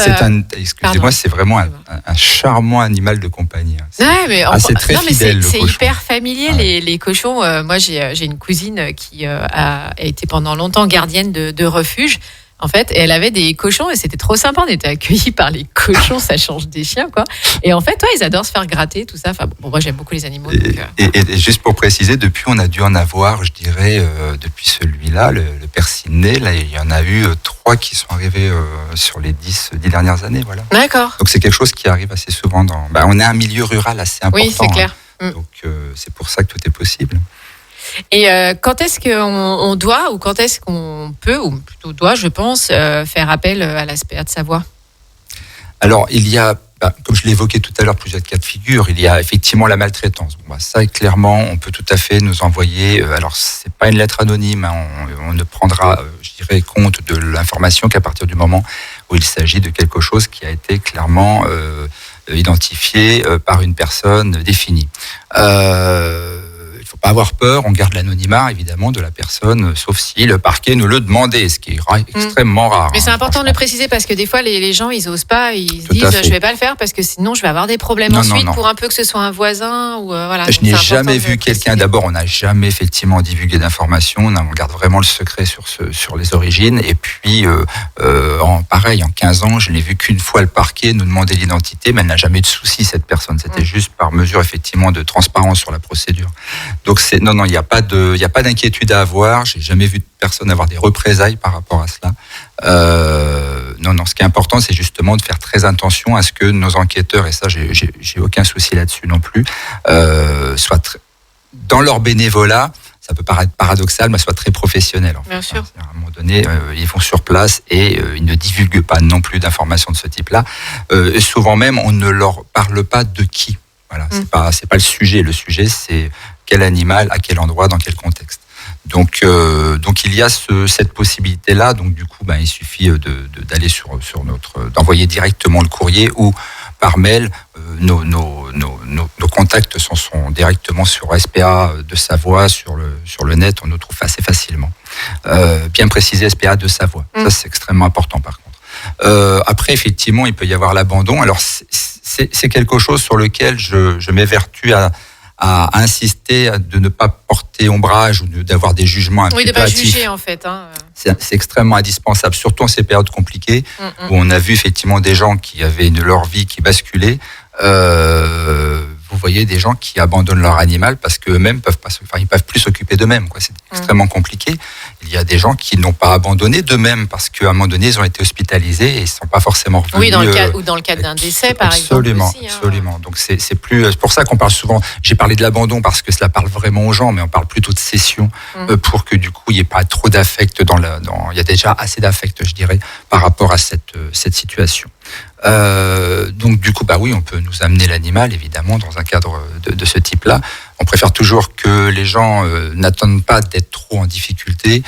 excusez-moi, c'est vraiment un charmant animal de compagnie. C'est très fidèle. C'est hyper familier, les cochons. Moi, j'ai une cousine qui a été pendant longtemps gardienne de refuge. en fait, et elle avait des cochons et c'était trop sympa. On était accueillis par les cochons, ça change des chiens, quoi. Et en fait, ils adorent se faire gratter, tout ça. Enfin, bon, moi, j'aime beaucoup les animaux. Et juste pour préciser, depuis, on a dû en avoir, je dirais, depuis celui-là, le père Sidney, là, il y en a eu 3 qui sont arrivés sur les 10 dernières années, voilà. D'accord. Donc c'est quelque chose qui arrive assez souvent on est un milieu rural assez important. Oui, c'est clair. Donc c'est pour ça que tout est possible. Et quand est-ce qu'on doit, ou quand est-ce qu'on peut, ou plutôt doit, je pense, faire appel à la SPA de Savoie ? Alors, il y a, comme je l'ai évoqué tout à l'heure, plusieurs cas de figure. Il y a effectivement la maltraitance. Ça, clairement, on peut tout à fait nous envoyer. Alors, c'est pas une lettre anonyme. On ne prendra, je dirais, compte de l'information qu'à partir du moment où il s'agit de quelque chose qui a été clairement identifié par une personne définie. Il ne faut pas avoir peur, on garde l'anonymat évidemment de la personne, sauf si le parquet nous le demandait, ce qui est extrêmement rare. Mais c'est important de le préciser parce que des fois les gens ils osent pas, ils se disent je vais pas le faire parce que sinon je vais avoir des problèmes ensuite pour un peu que ce soit un voisin ou voilà. Je n'ai jamais vu quelqu'un. D'abord, on n'a jamais effectivement divulgué d'informations, on garde vraiment le secret sur les origines. Et puis pareil, en 15 ans, je n'ai vu qu'une fois le parquet nous demander l'identité, mais elle n'a jamais eu de souci cette personne. C'était juste par mesure effectivement de transparence sur la procédure. Donc il n'y a pas d'inquiétude à avoir. J'ai jamais vu de personne avoir des représailles par rapport à cela. Ce qui est important, c'est justement de faire très attention à ce que nos enquêteurs, et ça, j'ai aucun souci là-dessus non plus, soient dans leur bénévolat. Ça peut paraître paradoxal, mais soient très professionnels. Bien sûr. À un moment donné, ils vont sur place et ils ne divulguent pas non plus d'informations de ce type-là. Et souvent même, on ne leur parle pas de qui. Voilà, c'est pas le sujet. Le sujet, c'est quel animal, à quel endroit, dans quel contexte. Donc il y a cette possibilité-là. Donc du coup, il suffit d'aller d'envoyer directement le courrier ou par mail. Nos contacts sont directement sur SPA de Savoie, sur le net. On nous trouve assez facilement. Bien précisé, SPA de Savoie. Ça, c'est extrêmement important par contre. Après, effectivement, il peut y avoir l'abandon. Alors, c'est quelque chose sur lequel je m'évertue à insister de ne pas porter ombrage ou d'avoir des jugements impératifs. Oui, de ne pas juger en fait. C'est extrêmement indispensable, surtout en ces périodes compliquées où on a vu effectivement des gens qui avaient leur vie qui basculait. Vous voyez des gens qui abandonnent leur animal parce qu'eux-mêmes ils peuvent plus s'occuper d'eux-mêmes. C'est extrêmement compliqué. Il y a des gens qui n'ont pas abandonné d'eux-mêmes parce qu'à un moment donné, ils ont été hospitalisés et ils ne sont pas forcément revenus. Oui, dans le cadre d'un décès, par exemple. Absolument. Donc c'est pour ça qu'on parle souvent. J'ai parlé de l'abandon parce que cela parle vraiment aux gens, mais on parle plutôt de cession pour que du coup il n'y ait pas trop d'affect il y a déjà assez d'affect, je dirais, par rapport à cette situation. Donc du coup, oui, on peut nous amener l'animal, évidemment, dans un cadre de ce type-là. On préfère toujours que les gens n'attendent pas d'être trop en difficulté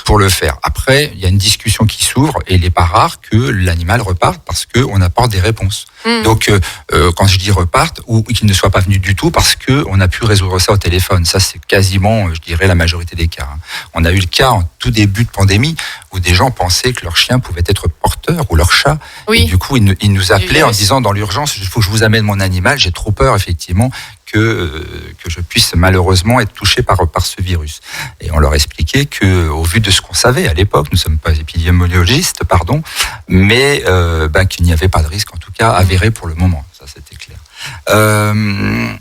pour le faire. Après, il y a une discussion qui s'ouvre et il n'est pas rare que l'animal reparte parce qu'on apporte des réponses. Donc, quand je dis reparte, ou qu'il ne soit pas venu du tout parce qu'on a pu résoudre ça au téléphone. Ça, c'est quasiment, je dirais, la majorité des cas. On a eu le cas en tout début de pandémie où des gens pensaient que leur chien pouvait être porteur ou leur chat. Oui. Et du coup, ils nous appelaient en disant dans l'urgence, il faut que je vous amène mon animal. J'ai trop peur, effectivement, que je puisse malheureusement être touché par ce virus. Et on leur expliquait qu'au vu de ce qu'on savait à l'époque, nous ne sommes pas épidémiologistes, mais qu'il n'y avait pas de risque, en tout cas avéré pour le moment. Ça, c'était clair.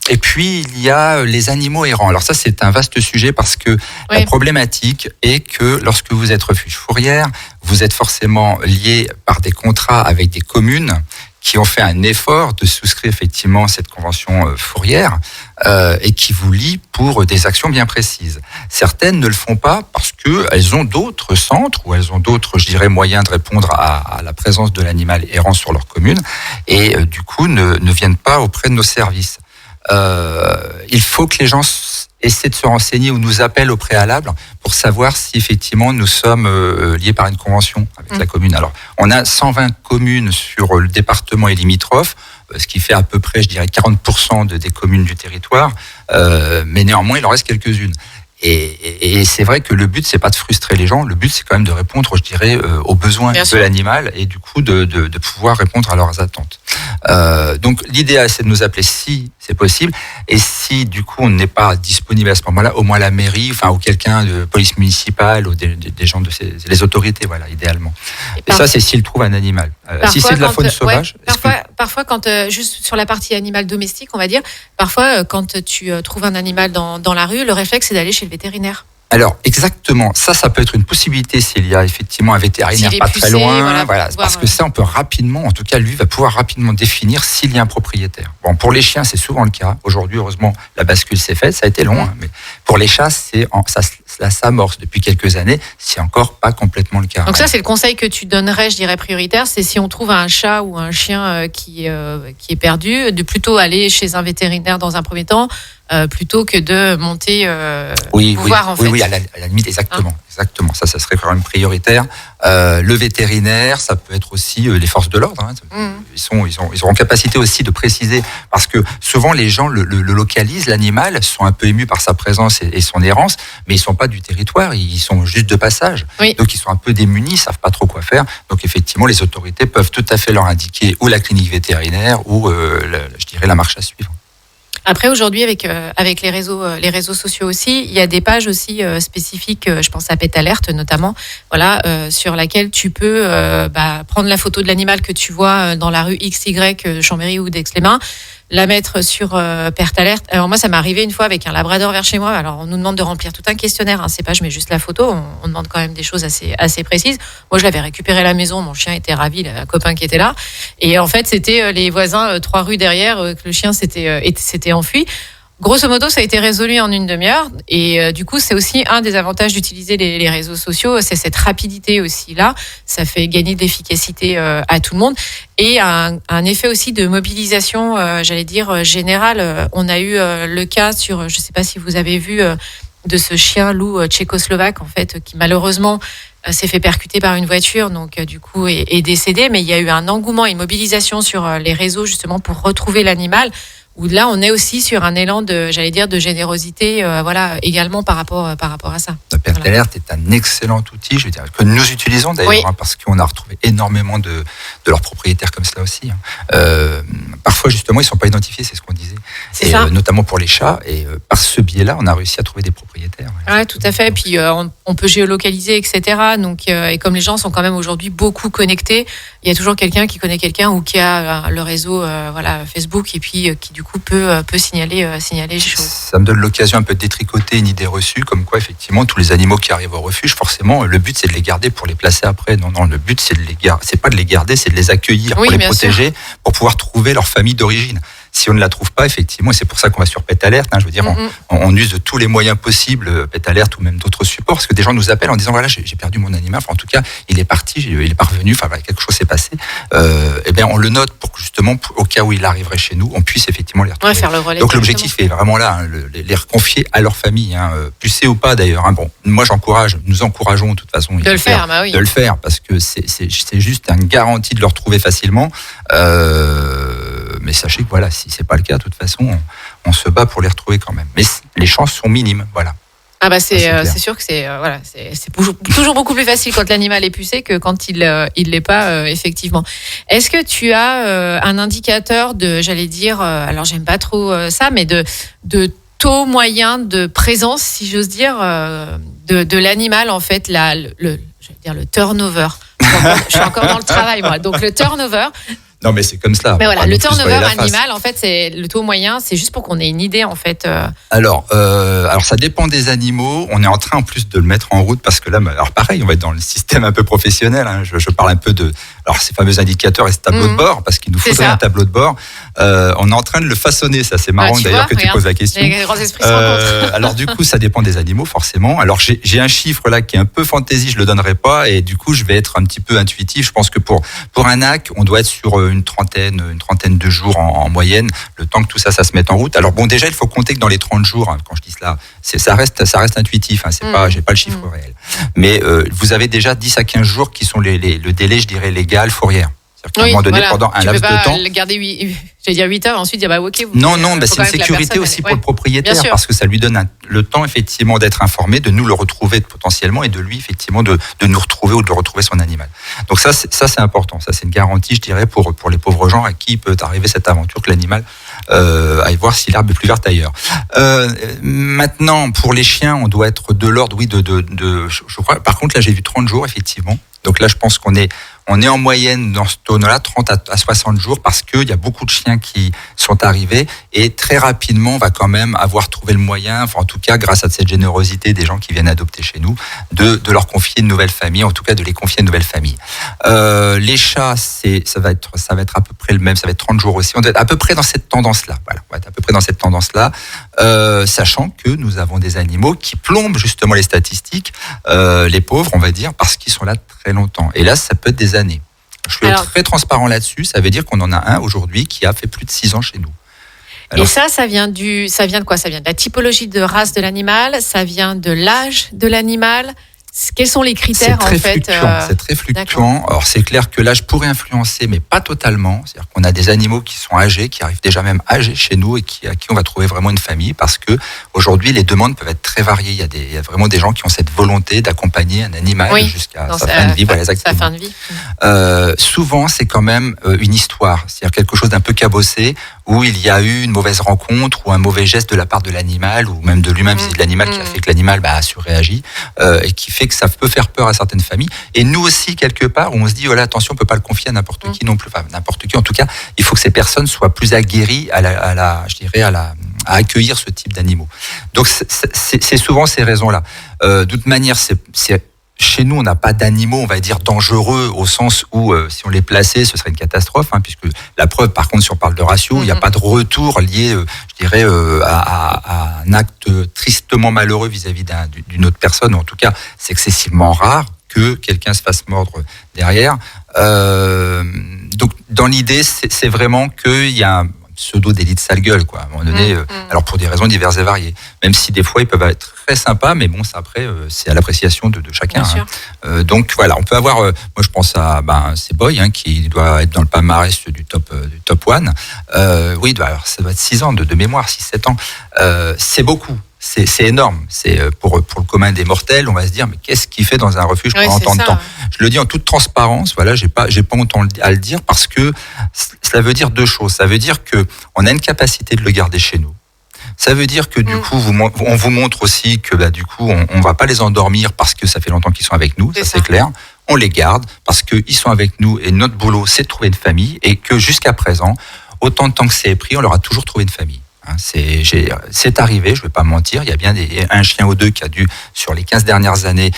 Et puis, il y a les animaux errants. Alors ça, c'est un vaste sujet parce que la problématique est que lorsque vous êtes refuge fourrière, vous êtes forcément lié par des contrats avec des communes qui ont fait un effort de souscrire effectivement cette convention fourrière et qui vous lient pour des actions bien précises. Certaines ne le font pas parce qu'elles ont d'autres centres ou elles ont d'autres, je dirais, moyens de répondre à la présence de l'animal errant sur leur commune et du coup ne viennent pas auprès de nos services. Il faut que les gens essaient de se renseigner ou nous appellent au préalable pour savoir si effectivement nous sommes liés par une convention avec la commune. Alors, on a 120 communes sur le département et limitrophes, ce qui fait à peu près, je dirais, 40% des communes du territoire, mais néanmoins, il en reste quelques-unes. Et c'est vrai que le but, c'est pas de frustrer les gens. Le but, c'est quand même de répondre, je dirais, aux besoins de l'animal et du coup de pouvoir répondre à leurs attentes. Donc l'idéal, c'est de nous appeler si c'est possible. Et si du coup on n'est pas disponible à ce moment-là, au moins la mairie, ou quelqu'un de police municipale ou des gens de les autorités, voilà, idéalement. Et ça, c'est s'ils trouvent un animal. Si c'est de la faune sauvage. Parfois, quand juste sur la partie animal domestique, on va dire, parfois quand tu trouves un animal dans la rue, le réflexe c'est d'aller chez le vétérinaire. Alors exactement, ça peut être une possibilité s'il y a effectivement un vétérinaire pas très loin, voilà, parce que ça on peut rapidement, en tout cas lui va pouvoir rapidement définir s'il y a un propriétaire. Bon, pour les chiens c'est souvent le cas. Aujourd'hui heureusement la bascule s'est faite, ça a été long, mais pour les chats ça s'amorce depuis quelques années, c'est encore pas complètement le cas. Donc ça c'est le conseil que tu donnerais, je dirais prioritaire, c'est si on trouve un chat ou un chien qui est perdu, de plutôt aller chez un vétérinaire dans un premier temps. Plutôt que de monter pouvoir en fait. Oui, à la limite, exactement. Ça serait quand même prioritaire. Le vétérinaire, ça peut être aussi les forces de l'ordre. Ils auront capacité aussi de préciser, parce que souvent les gens le localisent, l'animal, sont un peu émus par sa présence et son errance, mais ils sont pas du territoire, ils sont juste de passage. Oui. Donc ils sont un peu démunis, ils savent pas trop quoi faire. Donc effectivement, les autorités peuvent tout à fait leur indiquer ou la clinique vétérinaire ou je dirais la marche à suivre. Après, aujourd'hui, avec les réseaux sociaux aussi, il y a des pages aussi spécifiques, je pense à Pet Alert notamment, voilà, sur laquelle tu peux prendre la photo de l'animal que tu vois dans la rue XY, Chambéry ou d'Aix-les-Bains, la mettre sur Pet Alert. Alors moi, ça m'est arrivé une fois avec un labrador vers chez moi. Alors on nous demande de remplir tout un questionnaire. C'est pas je mets juste la photo. On demande quand même des choses assez précises. Moi, je l'avais récupéré à la maison. Mon chien était ravi, le copain qui était là. Et en fait, c'était les voisins 3 rues derrière que le chien s'était enfui. Grosso modo, ça a été résolu en une demi-heure. Et du coup, c'est aussi un des avantages d'utiliser les réseaux sociaux. C'est cette rapidité aussi là. Ça fait gagner de l'efficacité à tout le monde. Et un effet aussi de mobilisation, j'allais dire, générale. On a eu le cas sur, je ne sais pas si vous avez vu, de ce chien loup tchécoslovaque, en fait, qui malheureusement s'est fait percuter par une voiture, donc du coup est décédé. Mais il y a eu un engouement et une mobilisation sur les réseaux justement pour retrouver l'animal. Où là, on est aussi sur un élan de générosité, également par rapport à ça. La Pet Alert est un excellent outil, je veux dire, que nous utilisons d'ailleurs, parce qu'on a retrouvé énormément de leurs propriétaires comme cela aussi. Parfois, justement, ils ne sont pas identifiés, c'est ce qu'on disait. C'est ça. Notamment pour les chats, et par ce biais-là, on a réussi à trouver des propriétaires. Oui, tout à fait. Et puis, on peut géolocaliser, etc. Donc, et comme les gens sont quand même aujourd'hui beaucoup connectés, il y a toujours quelqu'un qui connaît quelqu'un ou qui a le réseau Facebook et puis qui du coup peut signaler les choses. Ça me donne l'occasion un peu de détricoter une idée reçue, comme quoi effectivement tous les animaux qui arrivent au refuge, forcément le but c'est de les garder pour les placer après. Non, le but c'est pas de les garder, c'est de les accueillir, pour les protéger, pour pouvoir trouver leur famille d'origine. Si on ne la trouve pas, effectivement, et c'est pour ça qu'on va sur Pet Alert, je veux dire, on use de tous les moyens possibles, Pet Alert ou même d'autres supports, parce que des gens nous appellent en disant voilà, j'ai perdu mon animal, en tout cas, il est parti, il est parvenu, quelque chose s'est passé. Eh bien, on le note pour que justement, au cas où il arriverait chez nous, on puisse effectivement les retrouver. Faire le relais. Donc l'objectif est vraiment là, les reconfier à leur famille, pucé ou pas d'ailleurs. Bon, moi nous encourageons de toute façon de le faire, de le faire, parce que c'est juste une garantie de le retrouver facilement. Mais sachez que voilà, si c'est pas le cas, de toute façon, on se bat pour les retrouver quand même. Mais les chances sont minimes, voilà. C'est sûr que c'est toujours beaucoup plus facile quand l'animal est pucé que quand il l'est pas, effectivement. Est-ce que tu as un indicateur de, j'allais dire, alors j'aime pas trop ça, mais de taux moyen de présence, si j'ose dire, de l'animal, en fait, le turnover. Je suis encore dans le travail, moi. Donc le turnover. Non, mais c'est comme cela. Mais voilà, le turnover animal, en fait, c'est le taux moyen, c'est juste pour qu'on ait une idée, en fait. Alors, ça dépend des animaux. On est en train, en plus, de le mettre en route parce que là, alors pareil, on va être dans le système un peu professionnel. Je parle un peu de ces fameux indicateurs et ce tableau de bord, parce qu'il nous faudrait un tableau de bord. On est en train de le façonner. Ça, c'est marrant d'ailleurs que tu poses la question. Les grands esprits se rencontrent. Alors, du coup, ça dépend des animaux, forcément. Alors, j'ai un chiffre là qui est un peu fantaisie, je le donnerai pas, et du coup, je vais être un petit peu intuitif. Je pense que pour un AC, on doit être sur une trentaine de jours en moyenne, le temps que tout ça se mette en route. Alors bon, déjà, il faut compter que dans les 30 jours, quand je dis cela, ça reste intuitif, j'ai pas le chiffre réel. Mais vous avez déjà 10 à 15 jours qui sont le délai, je dirais, légal, fourrière. C'est-à-dire qu'à un moment donné, pendant un laps de temps... Le garder J'ai dit à 8 heures, ensuite, dire ok. Non, c'est une sécurité aussi pour le propriétaire, parce que ça lui donne le temps effectivement d'être informé, de nous le retrouver potentiellement et de lui effectivement de nous retrouver ou de retrouver son animal. Donc ça c'est important, ça c'est une garantie, je dirais, pour les pauvres gens à qui peut arriver cette aventure que l'animal aille voir si l'herbe est plus verte ailleurs. Maintenant, pour les chiens, on doit être de l'ordre, oui, je crois. Par contre, là j'ai vu 30 jours effectivement. Donc là, je pense qu'on est en moyenne dans ce tonneau-là, 30 à 60 jours, parce qu'il y a beaucoup de chiens qui sont arrivés et très rapidement, on va quand même avoir trouvé le moyen, enfin en tout cas grâce à cette générosité des gens qui viennent adopter chez nous, de leur confier une nouvelle famille, en tout cas de les confier à une nouvelle famille. Les chats, ça va être à peu près le même, ça va être 30 jours aussi. On doit être à peu près dans cette tendance-là. Voilà, on va être à peu près dans cette tendance-là, sachant que nous avons des animaux qui plombent justement les statistiques, les pauvres, on va dire, parce qu'ils sont là très longtemps. Et là, ça peut être des années. Je suis très transparent là-dessus. Ça veut dire qu'on en a un aujourd'hui qui a fait plus de 6 ans chez nous. Alors, et ça vient de quoi? Ça vient de la typologie de race de l'animal, ça vient de l'âge de l'animal. Quels sont les critères en fait? C'est très fluctuant. Alors c'est clair que l'âge pourrait influencer, mais pas totalement. C'est-à-dire qu'on a des animaux qui sont âgés, qui arrivent déjà même âgés chez nous et à qui on va trouver vraiment une famille, parce que aujourd'hui les demandes peuvent être très variées. Il y a vraiment des gens qui ont cette volonté d'accompagner un animal jusqu'à sa fin de vie. Voilà, exactement. Sa fin de vie. Souvent c'est quand même une histoire, c'est-à-dire quelque chose d'un peu cabossé, où il y a eu une mauvaise rencontre ou un mauvais geste de la part de l'animal ou même de lui-même vis-à-vis de l'animal qui a fait que l'animal a surréagi et qui fait que ça peut faire peur à certaines familles. Et nous aussi, quelque part, où on se dit, voilà, attention, on ne peut pas le confier à n'importe qui non plus. Enfin, n'importe qui. En tout cas, il faut que ces personnes soient plus aguerries à accueillir ce type d'animaux. Donc, c'est souvent ces raisons-là. De toute manière, chez nous, on n'a pas d'animaux, on va dire, dangereux, au sens où, si on les plaçait, ce serait une catastrophe, puisque la preuve, par contre, si on parle de ratio, il n'y a pas de retour lié, à un acte tristement malheureux vis-à-vis d'une autre personne, ou en tout cas, c'est excessivement rare que quelqu'un se fasse mordre derrière. Donc, dans l'idée, c'est vraiment qu'il y a un pseudo délit de sale gueule, quoi. À un moment donné, alors pour des raisons diverses et variées. Même si des fois ils peuvent être très sympas, mais bon, ça après c'est à l'appréciation de chacun. Donc voilà, on peut avoir. Moi, je pense à c'est Boy qui doit être dans le palmarès du top 1. Oui, ça doit être 6 ans de mémoire, 6-7 ans. C'est beaucoup. C'est énorme. C'est pour le commun des mortels, on va se dire, mais qu'est-ce qu'il fait dans un refuge pendant tant de temps? Je le dis en toute transparence. Voilà, j'ai pas honte à le dire, parce que cela veut dire 2 choses. Ça veut dire que on a une capacité de le garder chez nous. Ça veut dire que du coup, on vous montre aussi que du coup, on va pas les endormir parce que ça fait longtemps qu'ils sont avec nous. Ça c'est clair. On les garde parce qu'ils sont avec nous et notre boulot, c'est de trouver une famille, et que jusqu'à présent, autant de temps que c'est pris, on leur a toujours trouvé une famille. C'est arrivé, je ne vais pas mentir, il y a bien un chien ou deux qui a dû, sur les 15 dernières années,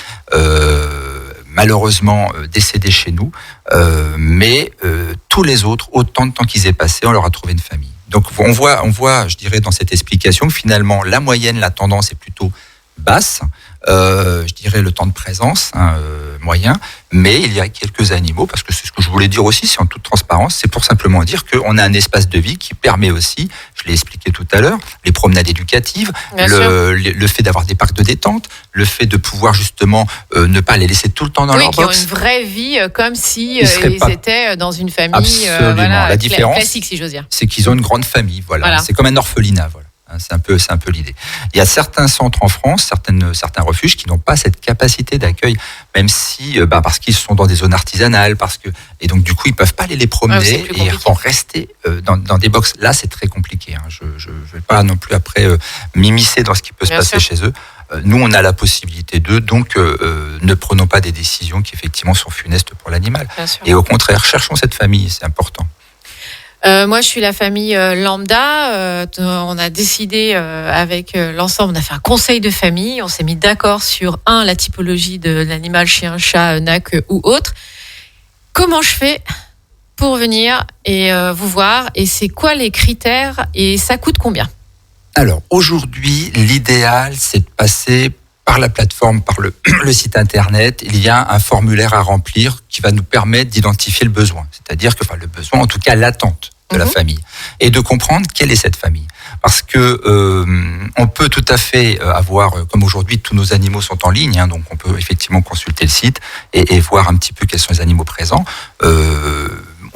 malheureusement décéder chez nous, mais tous les autres, autant de temps qu'ils aient passé, on leur a trouvé une famille. Donc on voit, je dirais, dans cette explication que finalement la moyenne, la tendance est plutôt basse, je dirais le temps de présence moyen, mais il y a quelques animaux, parce que c'est ce que je voulais dire aussi, c'est en toute transparence, c'est pour simplement dire qu'on a un espace de vie qui permet aussi, je l'ai expliqué tout à l'heure, les promenades éducatives, le fait d'avoir des parcs de détente, le fait de pouvoir justement ne pas les laisser tout le temps dans leur box. Oui, qui ont une vraie vie, comme si ils étaient dans une famille. Absolument. La différence, classique, si j'ose dire, c'est qu'ils ont une grande famille. Voilà. C'est comme un orphelinat. Voilà. C'est un peu l'idée. Il y a certains centres en France, certains refuges qui n'ont pas cette capacité d'accueil, même si, parce qu'ils sont dans des zones artisanales, et donc du coup ils peuvent pas aller les promener et ils vont rester dans des box. Là, c'est très compliqué. Je vais pas non plus après m'immiscer dans ce qui peut se passer chez eux. Nous, on a la possibilité d'eux, donc ne prenons pas des décisions qui effectivement sont funestes pour l'animal. Et au contraire, cherchons cette famille, c'est important. Moi, je suis la famille lambda. On a décidé avec l'ensemble, on a fait un conseil de famille. On s'est mis d'accord sur la typologie de l'animal, chien, chat, nac ou autre. Comment je fais pour venir et vous voir? Et c'est quoi les critères? Et ça coûte combien? Alors, aujourd'hui, l'idéal, c'est de passer par la plateforme, par le site internet. Il y a un formulaire à remplir qui va nous permettre d'identifier le besoin. C'est-à-dire que, le besoin, en tout cas l'attente de la famille. Et de comprendre quelle est cette famille. Parce que on peut tout à fait avoir, comme aujourd'hui tous nos animaux sont en ligne, donc on peut effectivement consulter le site et voir un petit peu quels sont les animaux présents.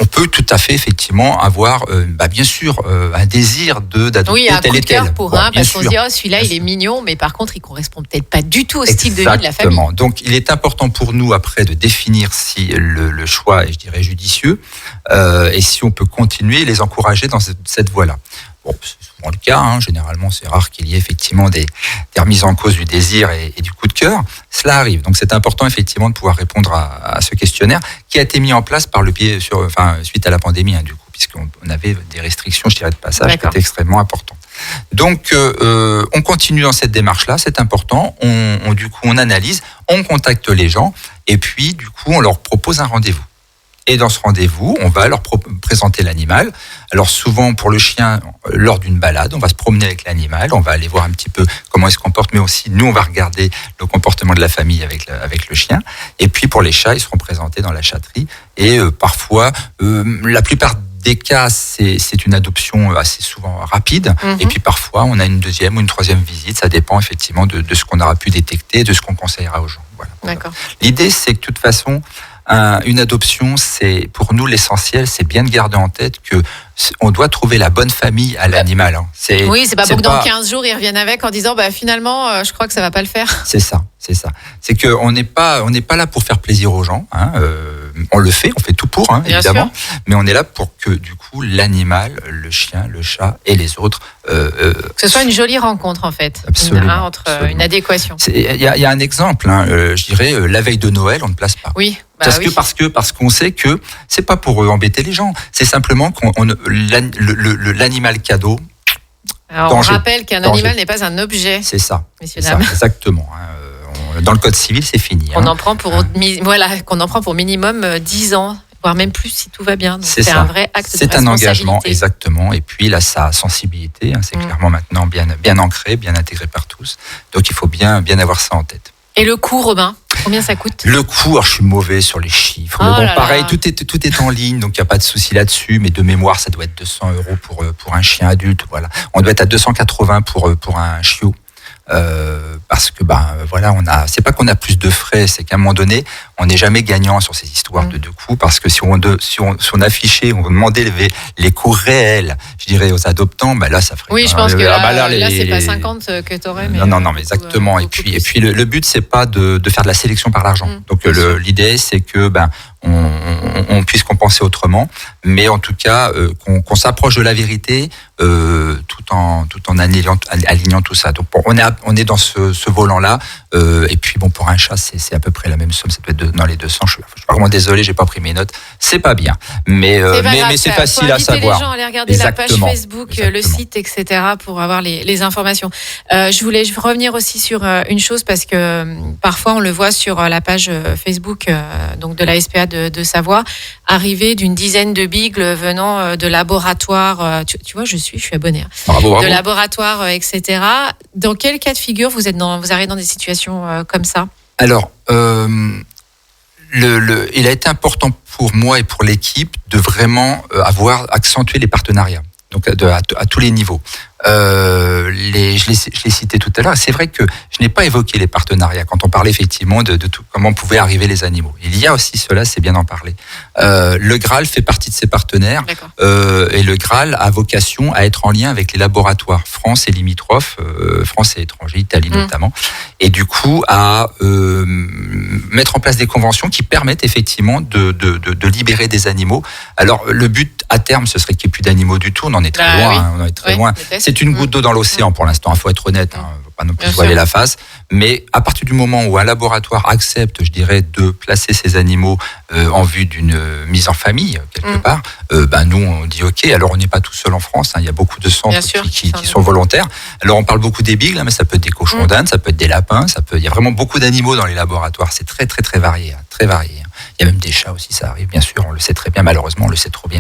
on peut tout à fait effectivement avoir, bien sûr, un désir d'adopter un tel coup et de cœur tel. pour Bon, un, bien parce qu'on se sûr. dit, celui-là, il est mignon, mais par contre, il correspond peut-être pas du tout au style de vie de la famille. Exactement. Donc, il est important pour nous, après, de définir si le choix est, je dirais, judicieux, et si on peut continuer et les encourager dans cette voie-là. Bon, c'est souvent le cas, hein. Généralement, c'est rare qu'il y ait effectivement des remises en cause du désir et du coup de cœur. Cela arrive. Donc, c'est important, effectivement, de pouvoir répondre à ce questionnaire qui a été mis en place par le biais, suite à la pandémie, hein, du coup, puisqu'on avait des restrictions, je dirais, de passage qui étaient extrêmement importantes. Donc, on continue dans cette démarche-là, c'est important. Du coup, on analyse, on contacte les gens et puis, du coup, on leur propose un rendez-vous. Et dans ce rendez-vous, on va leur présenter l'animal. Alors souvent, pour le chien, lors d'une balade, on va se promener avec l'animal, on va aller voir un petit peu comment il se comporte, mais aussi, nous, on va regarder le comportement de la famille avec le chien. Et puis, pour les chats, ils seront présentés dans la chatterie. Et parfois, la plupart des cas, c'est une adoption assez souvent rapide. Et puis parfois, on a une deuxième ou une troisième visite. Ça dépend effectivement de ce qu'on aura pu détecter, de ce qu'on conseillera aux gens. Voilà. D'accord. L'idée, c'est que de toute façon, une adoption, c'est pour nous l'essentiel, c'est bien de garder en tête que on doit trouver la bonne famille à l'animal. Hein. Oui, c'est pas pour que dans 15 jours, ils reviennent avec en disant finalement, je crois que ça va pas le faire. C'est ça. C'est qu'on n'est pas là pour faire plaisir aux gens. Hein. On le fait, on fait tout pour, hein, évidemment. Sûr. Mais on est là pour que, du coup, l'animal, le chien, le chat et les autres... que ce soit une jolie rencontre, en fait. Absolument. Absolument. Une adéquation. Il y a un exemple, hein, je dirais, la veille de Noël, on ne place pas. Oui. Parce qu'on sait que c'est pas pour embêter les gens. C'est simplement l'animal cadeau... Alors, on rappelle qu'un animal n'est pas un objet. C'est ça. Messieurs, dames. Exactement. Dans le code civil, c'est fini. On en prend qu'on en prend pour minimum 10 ans, voire même plus si tout va bien. Donc c'est un vrai acte de responsabilité. C'est un engagement, exactement. Et puis là, sa sensibilité, c'est clairement maintenant bien ancré, bien intégré par tous. Donc il faut bien avoir ça en tête. Et le coût, Robin, combien ça coûte ? Le coût, alors je suis mauvais sur les chiffres. Pareil, tout est en ligne, donc il n'y a pas de souci là-dessus. Mais de mémoire, ça doit être 200 € pour un chien adulte. Voilà. On doit être à 280 pour un chiot. Parce que c'est pas qu'on a plus de frais, c'est qu'à un moment donné, on n'est jamais gagnant sur ces histoires de coûts, parce que si on affichait, on demandait les coûts réels, je dirais aux adoptants, là ça ferait. Oui, je pense que là c'est pas 50 que t'aurais, mais non, mais exactement. Et puis le but, c'est pas de faire de la sélection par l'argent. Donc l'idée, c'est que on puisse compenser autrement, mais en tout cas qu'on s'approche de la vérité tout en alignant tout ça. Donc on est dans ce volant-là. Et puis pour un chat, c'est à peu près la même somme. Ça doit être dans les 200. Je suis vraiment désolé, j'ai pas pris mes notes. C'est pas bien, mais c'est facile à savoir. Les gens à aller regarder la page Facebook, le site, etc. pour avoir les informations. Je voulais revenir aussi sur une chose, parce que parfois on le voit sur la page Facebook donc de la SPA de Savoie, arriver d'une dizaine de beagles venant de laboratoires. Tu vois, je suis abonnée. Bravo. De laboratoires, etc. Dans quel cas de figure vous arrivez dans des situations comme ça ? Alors, il a été important pour moi et pour l'équipe de vraiment avoir accentué les partenariats, donc à tous les niveaux. Je l'ai cité tout à l'heure. C'est vrai que je n'ai pas évoqué les partenariats quand on parlait effectivement de tout, comment pouvaient arriver les animaux. Il y a aussi cela, c'est bien d'en parler. Le Graal fait partie de ses partenaires, et le Graal a vocation à être en lien avec les laboratoires France et limitrophes, France et étrangers, Italie notamment, et du coup à mettre en place des conventions qui permettent effectivement de libérer des animaux. Alors le but à terme, ce serait qu'il n'y ait plus d'animaux du tout. On en est très loin. Oui. On en est très loin. C'est une goutte d'eau dans l'océan pour l'instant, il faut être honnête, on ne va pas non plus voiler la face, mais à partir du moment où un laboratoire accepte, je dirais, de placer ces animaux en vue d'une mise en famille, quelque part, nous on dit ok. Alors on n'est pas tout seul en France, il y a beaucoup de centres qui sont volontaires. Alors on parle beaucoup des beagles, mais ça peut être des cochons d'Inde, ça peut être des lapins, il y a vraiment beaucoup d'animaux dans les laboratoires, c'est très très très varié, très varié. Il y a même des chats aussi, ça arrive, bien sûr, on le sait très bien, malheureusement, on le sait trop bien.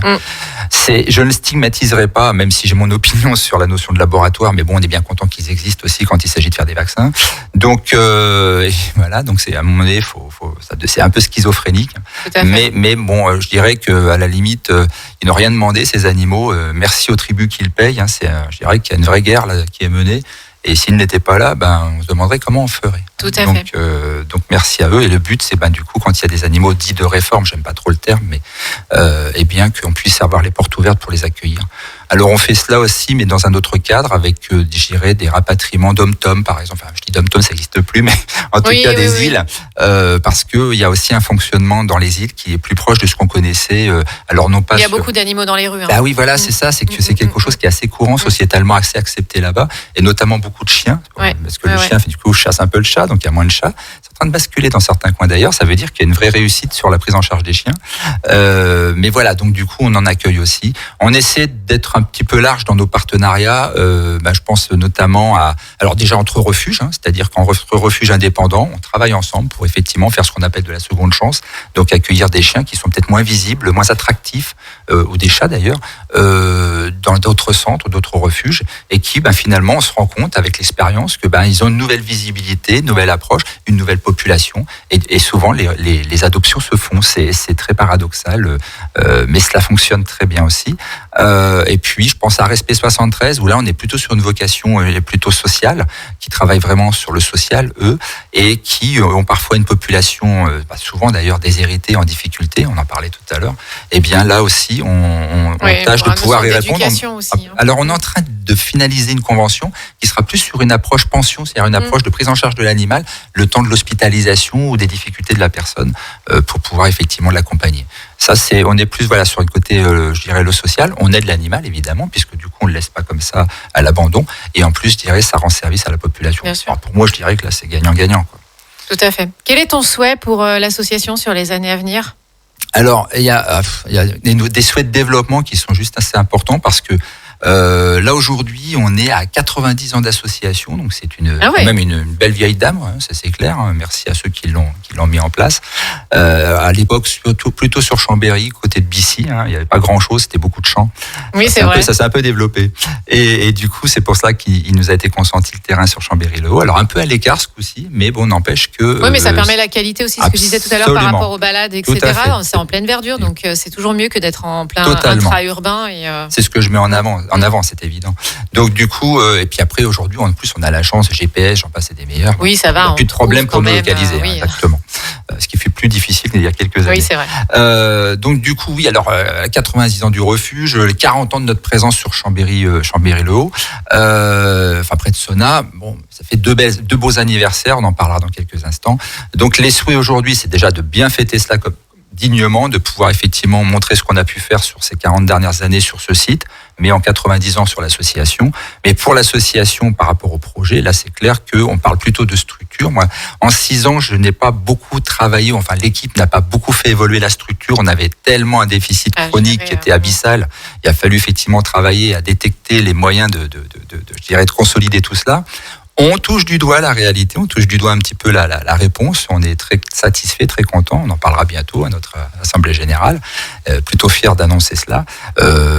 Je ne le stigmatiserai pas, même si j'ai mon opinion sur la notion de laboratoire, mais bon, on est bien content qu'ils existent aussi quand il s'agit de faire des vaccins. Donc, voilà, donc c'est à un moment donné, c'est un peu schizophrénique. Mais bon, je dirais qu'à la limite, ils n'ont rien demandé, ces animaux. Merci aux tribus qui le payent. Je dirais qu'il y a une vraie guerre là, qui est menée. Et s'ils n'étaient pas là, on se demanderait comment on ferait. Tout à fait. Donc merci à eux. Et le but, c'est du coup, quand il y a des animaux dits de réforme, j'aime pas trop le terme, mais eh bien qu'on puisse avoir les portes ouvertes pour les accueillir. Alors on fait cela aussi, mais dans un autre cadre, avec, je dirais, des rapatriements d'hom-tom, par exemple. Enfin, je dis d'hom-tom, ça n'existe plus, mais en tout cas des îles, parce qu'il y a aussi un fonctionnement dans les îles qui est plus proche de ce qu'on connaissait. Alors non pas. Il y a beaucoup d'animaux dans les rues. Ah oui, voilà, c'est ça. C'est que c'est quelque chose qui est assez courant, sociétalement assez accepté là-bas, et notamment beaucoup de chiens, parce que le chien, du coup, chasse un peu le chat, donc il y a moins de chats. C'est en train de basculer dans certains coins d'ailleurs. Ça veut dire qu'il y a une vraie réussite sur la prise en charge des chiens. Mais voilà, donc du coup, on en accueille aussi. On essaie d'être un petit peu large dans nos partenariats. Je pense notamment alors déjà entre refuges, c'est-à-dire qu'entre refuges indépendants, on travaille ensemble pour effectivement faire ce qu'on appelle de la seconde chance, donc accueillir des chiens qui sont peut-être moins visibles, moins attractifs, ou des chats d'ailleurs, dans d'autres centres, d'autres refuges, et qui finalement on se rend compte avec l'expérience que ils ont une nouvelle visibilité, une nouvelle approche, une nouvelle population, et souvent les adoptions se font. C'est très paradoxal, mais cela fonctionne très bien aussi. Et puis je pense à Respect 73, où là on est plutôt sur une vocation plutôt sociale, qui travaille vraiment sur le social, eux, et qui ont parfois une population, souvent d'ailleurs déshéritée, en difficulté, on en parlait tout à l'heure. Et bien là aussi on tâche de pouvoir y répondre. Aussi, Alors on est en train de finaliser une convention qui sera plus sur une approche pension, c'est-à-dire une approche de prise en charge de l'animal, le temps de l'hospitalisation ou des difficultés de la personne, pour pouvoir effectivement l'accompagner. Ça, on est plus sur le côté, je dirais, le social. On aide l'animal, évidemment, puisque du coup, on ne le laisse pas comme ça à l'abandon. Et en plus, je dirais, ça rend service à la population. Alors, pour moi, je dirais que là, c'est gagnant-gagnant, quoi. Tout à fait. Quel est ton souhait pour l'association sur les années à venir ? Alors, il y a des souhaits de développement qui sont juste assez importants, parce que là aujourd'hui on est à 90 ans d'association, donc c'est quand même une belle vieille dame, ça c'est clair. Merci à ceux qui l'ont mis en place. À l'époque plutôt sur Chambéry, côté de Bissy, il n'y avait pas grand chose, c'était beaucoup de champs. Oui, c'est vrai. Ça s'est un peu développé, et du coup c'est pour cela qu'il nous a été consenti le terrain sur Chambéry-le-Haut. Alors un peu à l'écart ce coup-ci, mais bon, n'empêche que. Oui, mais ça permet la qualité aussi, ce que je disais tout à l'heure par rapport aux balades, etc. C'est en pleine verdure, donc c'est toujours mieux que d'être en plein intra-urbain. C'est ce que je mets en avant, c'est évident. Donc du coup, et puis après aujourd'hui, en plus, on a la chance, GPS, j'en passe, c'est des meilleurs. Oui, ça va. Il n'y a plus de problème pour nous localiser, exactement. Ce qui fut plus difficile qu'il y a quelques années. Oui, c'est vrai. Donc du coup, oui, alors 90 ans du refuge, les 40 ans de notre présence sur Chambéry-le-Haut, près de Sonna. Bon, ça fait deux beaux anniversaires, on en parlera dans quelques instants. Donc les souhaits aujourd'hui, c'est déjà de bien fêter cela dignement, de pouvoir effectivement montrer ce qu'on a pu faire sur ces 40 dernières années sur ce site, mais en 90 ans sur l'association. Mais pour l'association, par rapport au projet, là, c'est clair qu'on parle plutôt de structure. Moi, en 6 ans, je n'ai pas beaucoup travaillé, l'équipe n'a pas beaucoup fait évoluer la structure. On avait tellement un déficit chronique qui était abyssal. Il a fallu effectivement travailler à détecter les moyens de consolider tout cela. On touche du doigt la réalité, on touche du doigt un petit peu la réponse. On est très satisfait, très content. On en parlera bientôt à notre assemblée générale. Plutôt fier d'annoncer cela.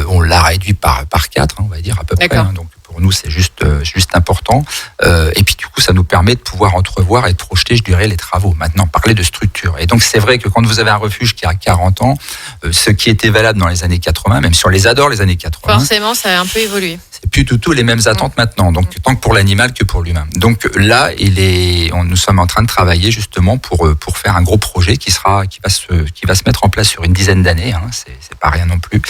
On l'a réduit par 4, on va dire à peu près. Donc pour nous, c'est juste important. Et puis du coup, ça nous permet de pouvoir entrevoir et de projeter, je dirais, les travaux. Maintenant, parler de structure. Et donc c'est vrai que quand vous avez un refuge qui a 40 ans, ce qui était valable dans les années 80, même si on les adore les années 80. Forcément, ça a un peu évolué. C'est plus du tout les mêmes attentes maintenant, donc tant que pour l'animal que pour l'humain. Donc là, nous sommes en train de travailler justement pour faire un gros projet qui va se mettre en place sur une dizaine d'années, c'est pas rien non plus,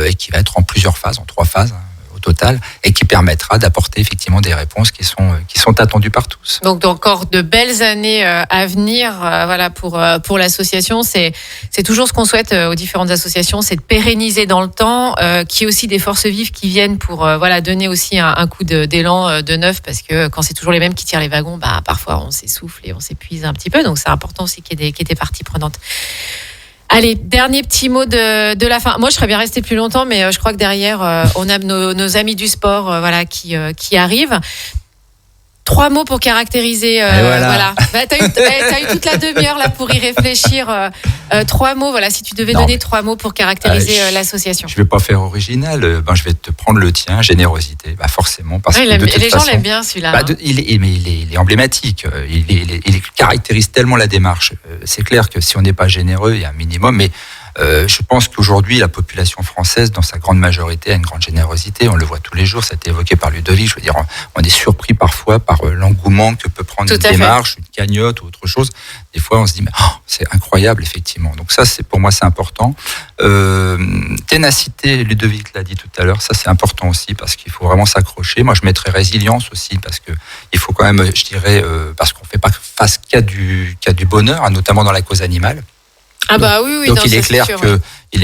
et qui va être en plusieurs phases, en 3 phases. Au total, et qui permettra d'apporter effectivement des réponses qui sont attendues par tous. Donc encore de belles années à venir, pour l'association. C'est toujours ce qu'on souhaite aux différentes associations, c'est de pérenniser dans le temps, qu'il y ait aussi des forces vives qui viennent pour donner aussi un coup d'élan de neuf, parce que quand c'est toujours les mêmes qui tirent les wagons, parfois on s'essouffle et on s'épuise un petit peu. Donc c'est important aussi qu'il y ait des parties prenantes. Allez, dernier petit mot de la fin. Moi, je serais bien restée plus longtemps, mais je crois que derrière, on a nos amis du sport qui arrivent. 3 mots pour caractériser. Voilà. T'as eu toute la demi-heure là pour y réfléchir. 3 mots. Voilà, si tu devais donner 3 mots pour caractériser l'association. Je vais pas faire original. Je vais te prendre le tien, générosité. Forcément, parce que les gens l'aiment bien celui-là. Il est emblématique. Il caractérise tellement la démarche. C'est clair que si on n'est pas généreux, il y a un minimum, mais Je pense qu'aujourd'hui, la population française, dans sa grande majorité, a une grande générosité. On le voit tous les jours, ça a été évoqué par Ludovic. Je veux dire, on est surpris parfois par l'engouement que peut prendre une démarche, une cagnotte ou autre chose. Des fois, on se dit, mais c'est incroyable, effectivement. Donc ça, pour moi, c'est important. Ténacité, Ludovic l'a dit tout à l'heure, ça c'est important aussi parce qu'il faut vraiment s'accrocher. Moi, je mettrais résilience aussi parce que il faut quand même, je dirais, parce qu'on fait pas face qu'à du bonheur, hein, notamment dans la cause animale. Ah bah oui, donc non, il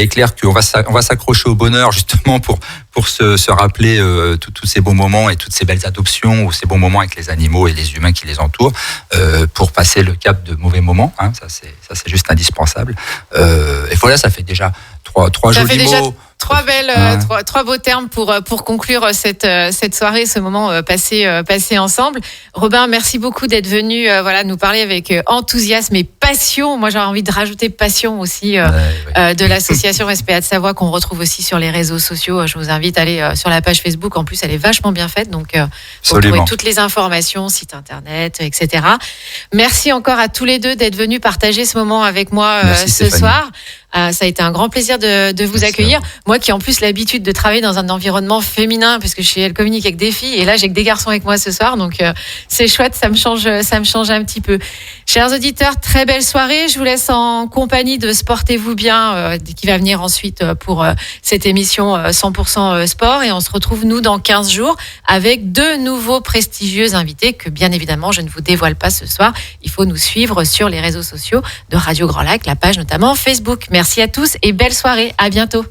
est clair qu'on va s'accrocher au bonheur justement pour se rappeler tous ces bons moments et toutes ces belles adoptions ou ces bons moments avec les animaux et les humains qui les entourent pour passer le cap de mauvais moments. Hein, ça c'est juste indispensable. Et voilà, ça fait déjà trois jolis mots. Trois beaux termes pour conclure cette soirée, ce moment passé ensemble. Robin, merci beaucoup d'être venu nous parler avec enthousiasme et passion. Moi, j'aurais envie de rajouter passion aussi de l'association Respect à Savoie qu'on retrouve aussi sur les réseaux sociaux. Je vous invite à aller sur la page Facebook. En plus, elle est vachement bien faite. Donc, vous retrouvez toutes les informations, site internet, etc. Merci encore à tous les deux d'être venus partager ce moment avec moi ce soir. Ça a été un grand plaisir de vous accueillir. Moi qui ai en plus l'habitude de travailler dans un environnement féminin, parce que elle communique avec des filles, et là j'ai que des garçons avec moi ce soir, donc c'est chouette, ça me change un petit peu. Chers auditeurs, très belle soirée. Je vous laisse en compagnie de Sportez-vous bien, qui va venir ensuite pour cette émission 100% sport, et on se retrouve nous dans 15 jours avec 2 nouveaux prestigieux invités que bien évidemment je ne vous dévoile pas ce soir. Il faut nous suivre sur les réseaux sociaux de Radio Grand Lac, la page notamment Facebook. Merci à tous et belle soirée. À bientôt.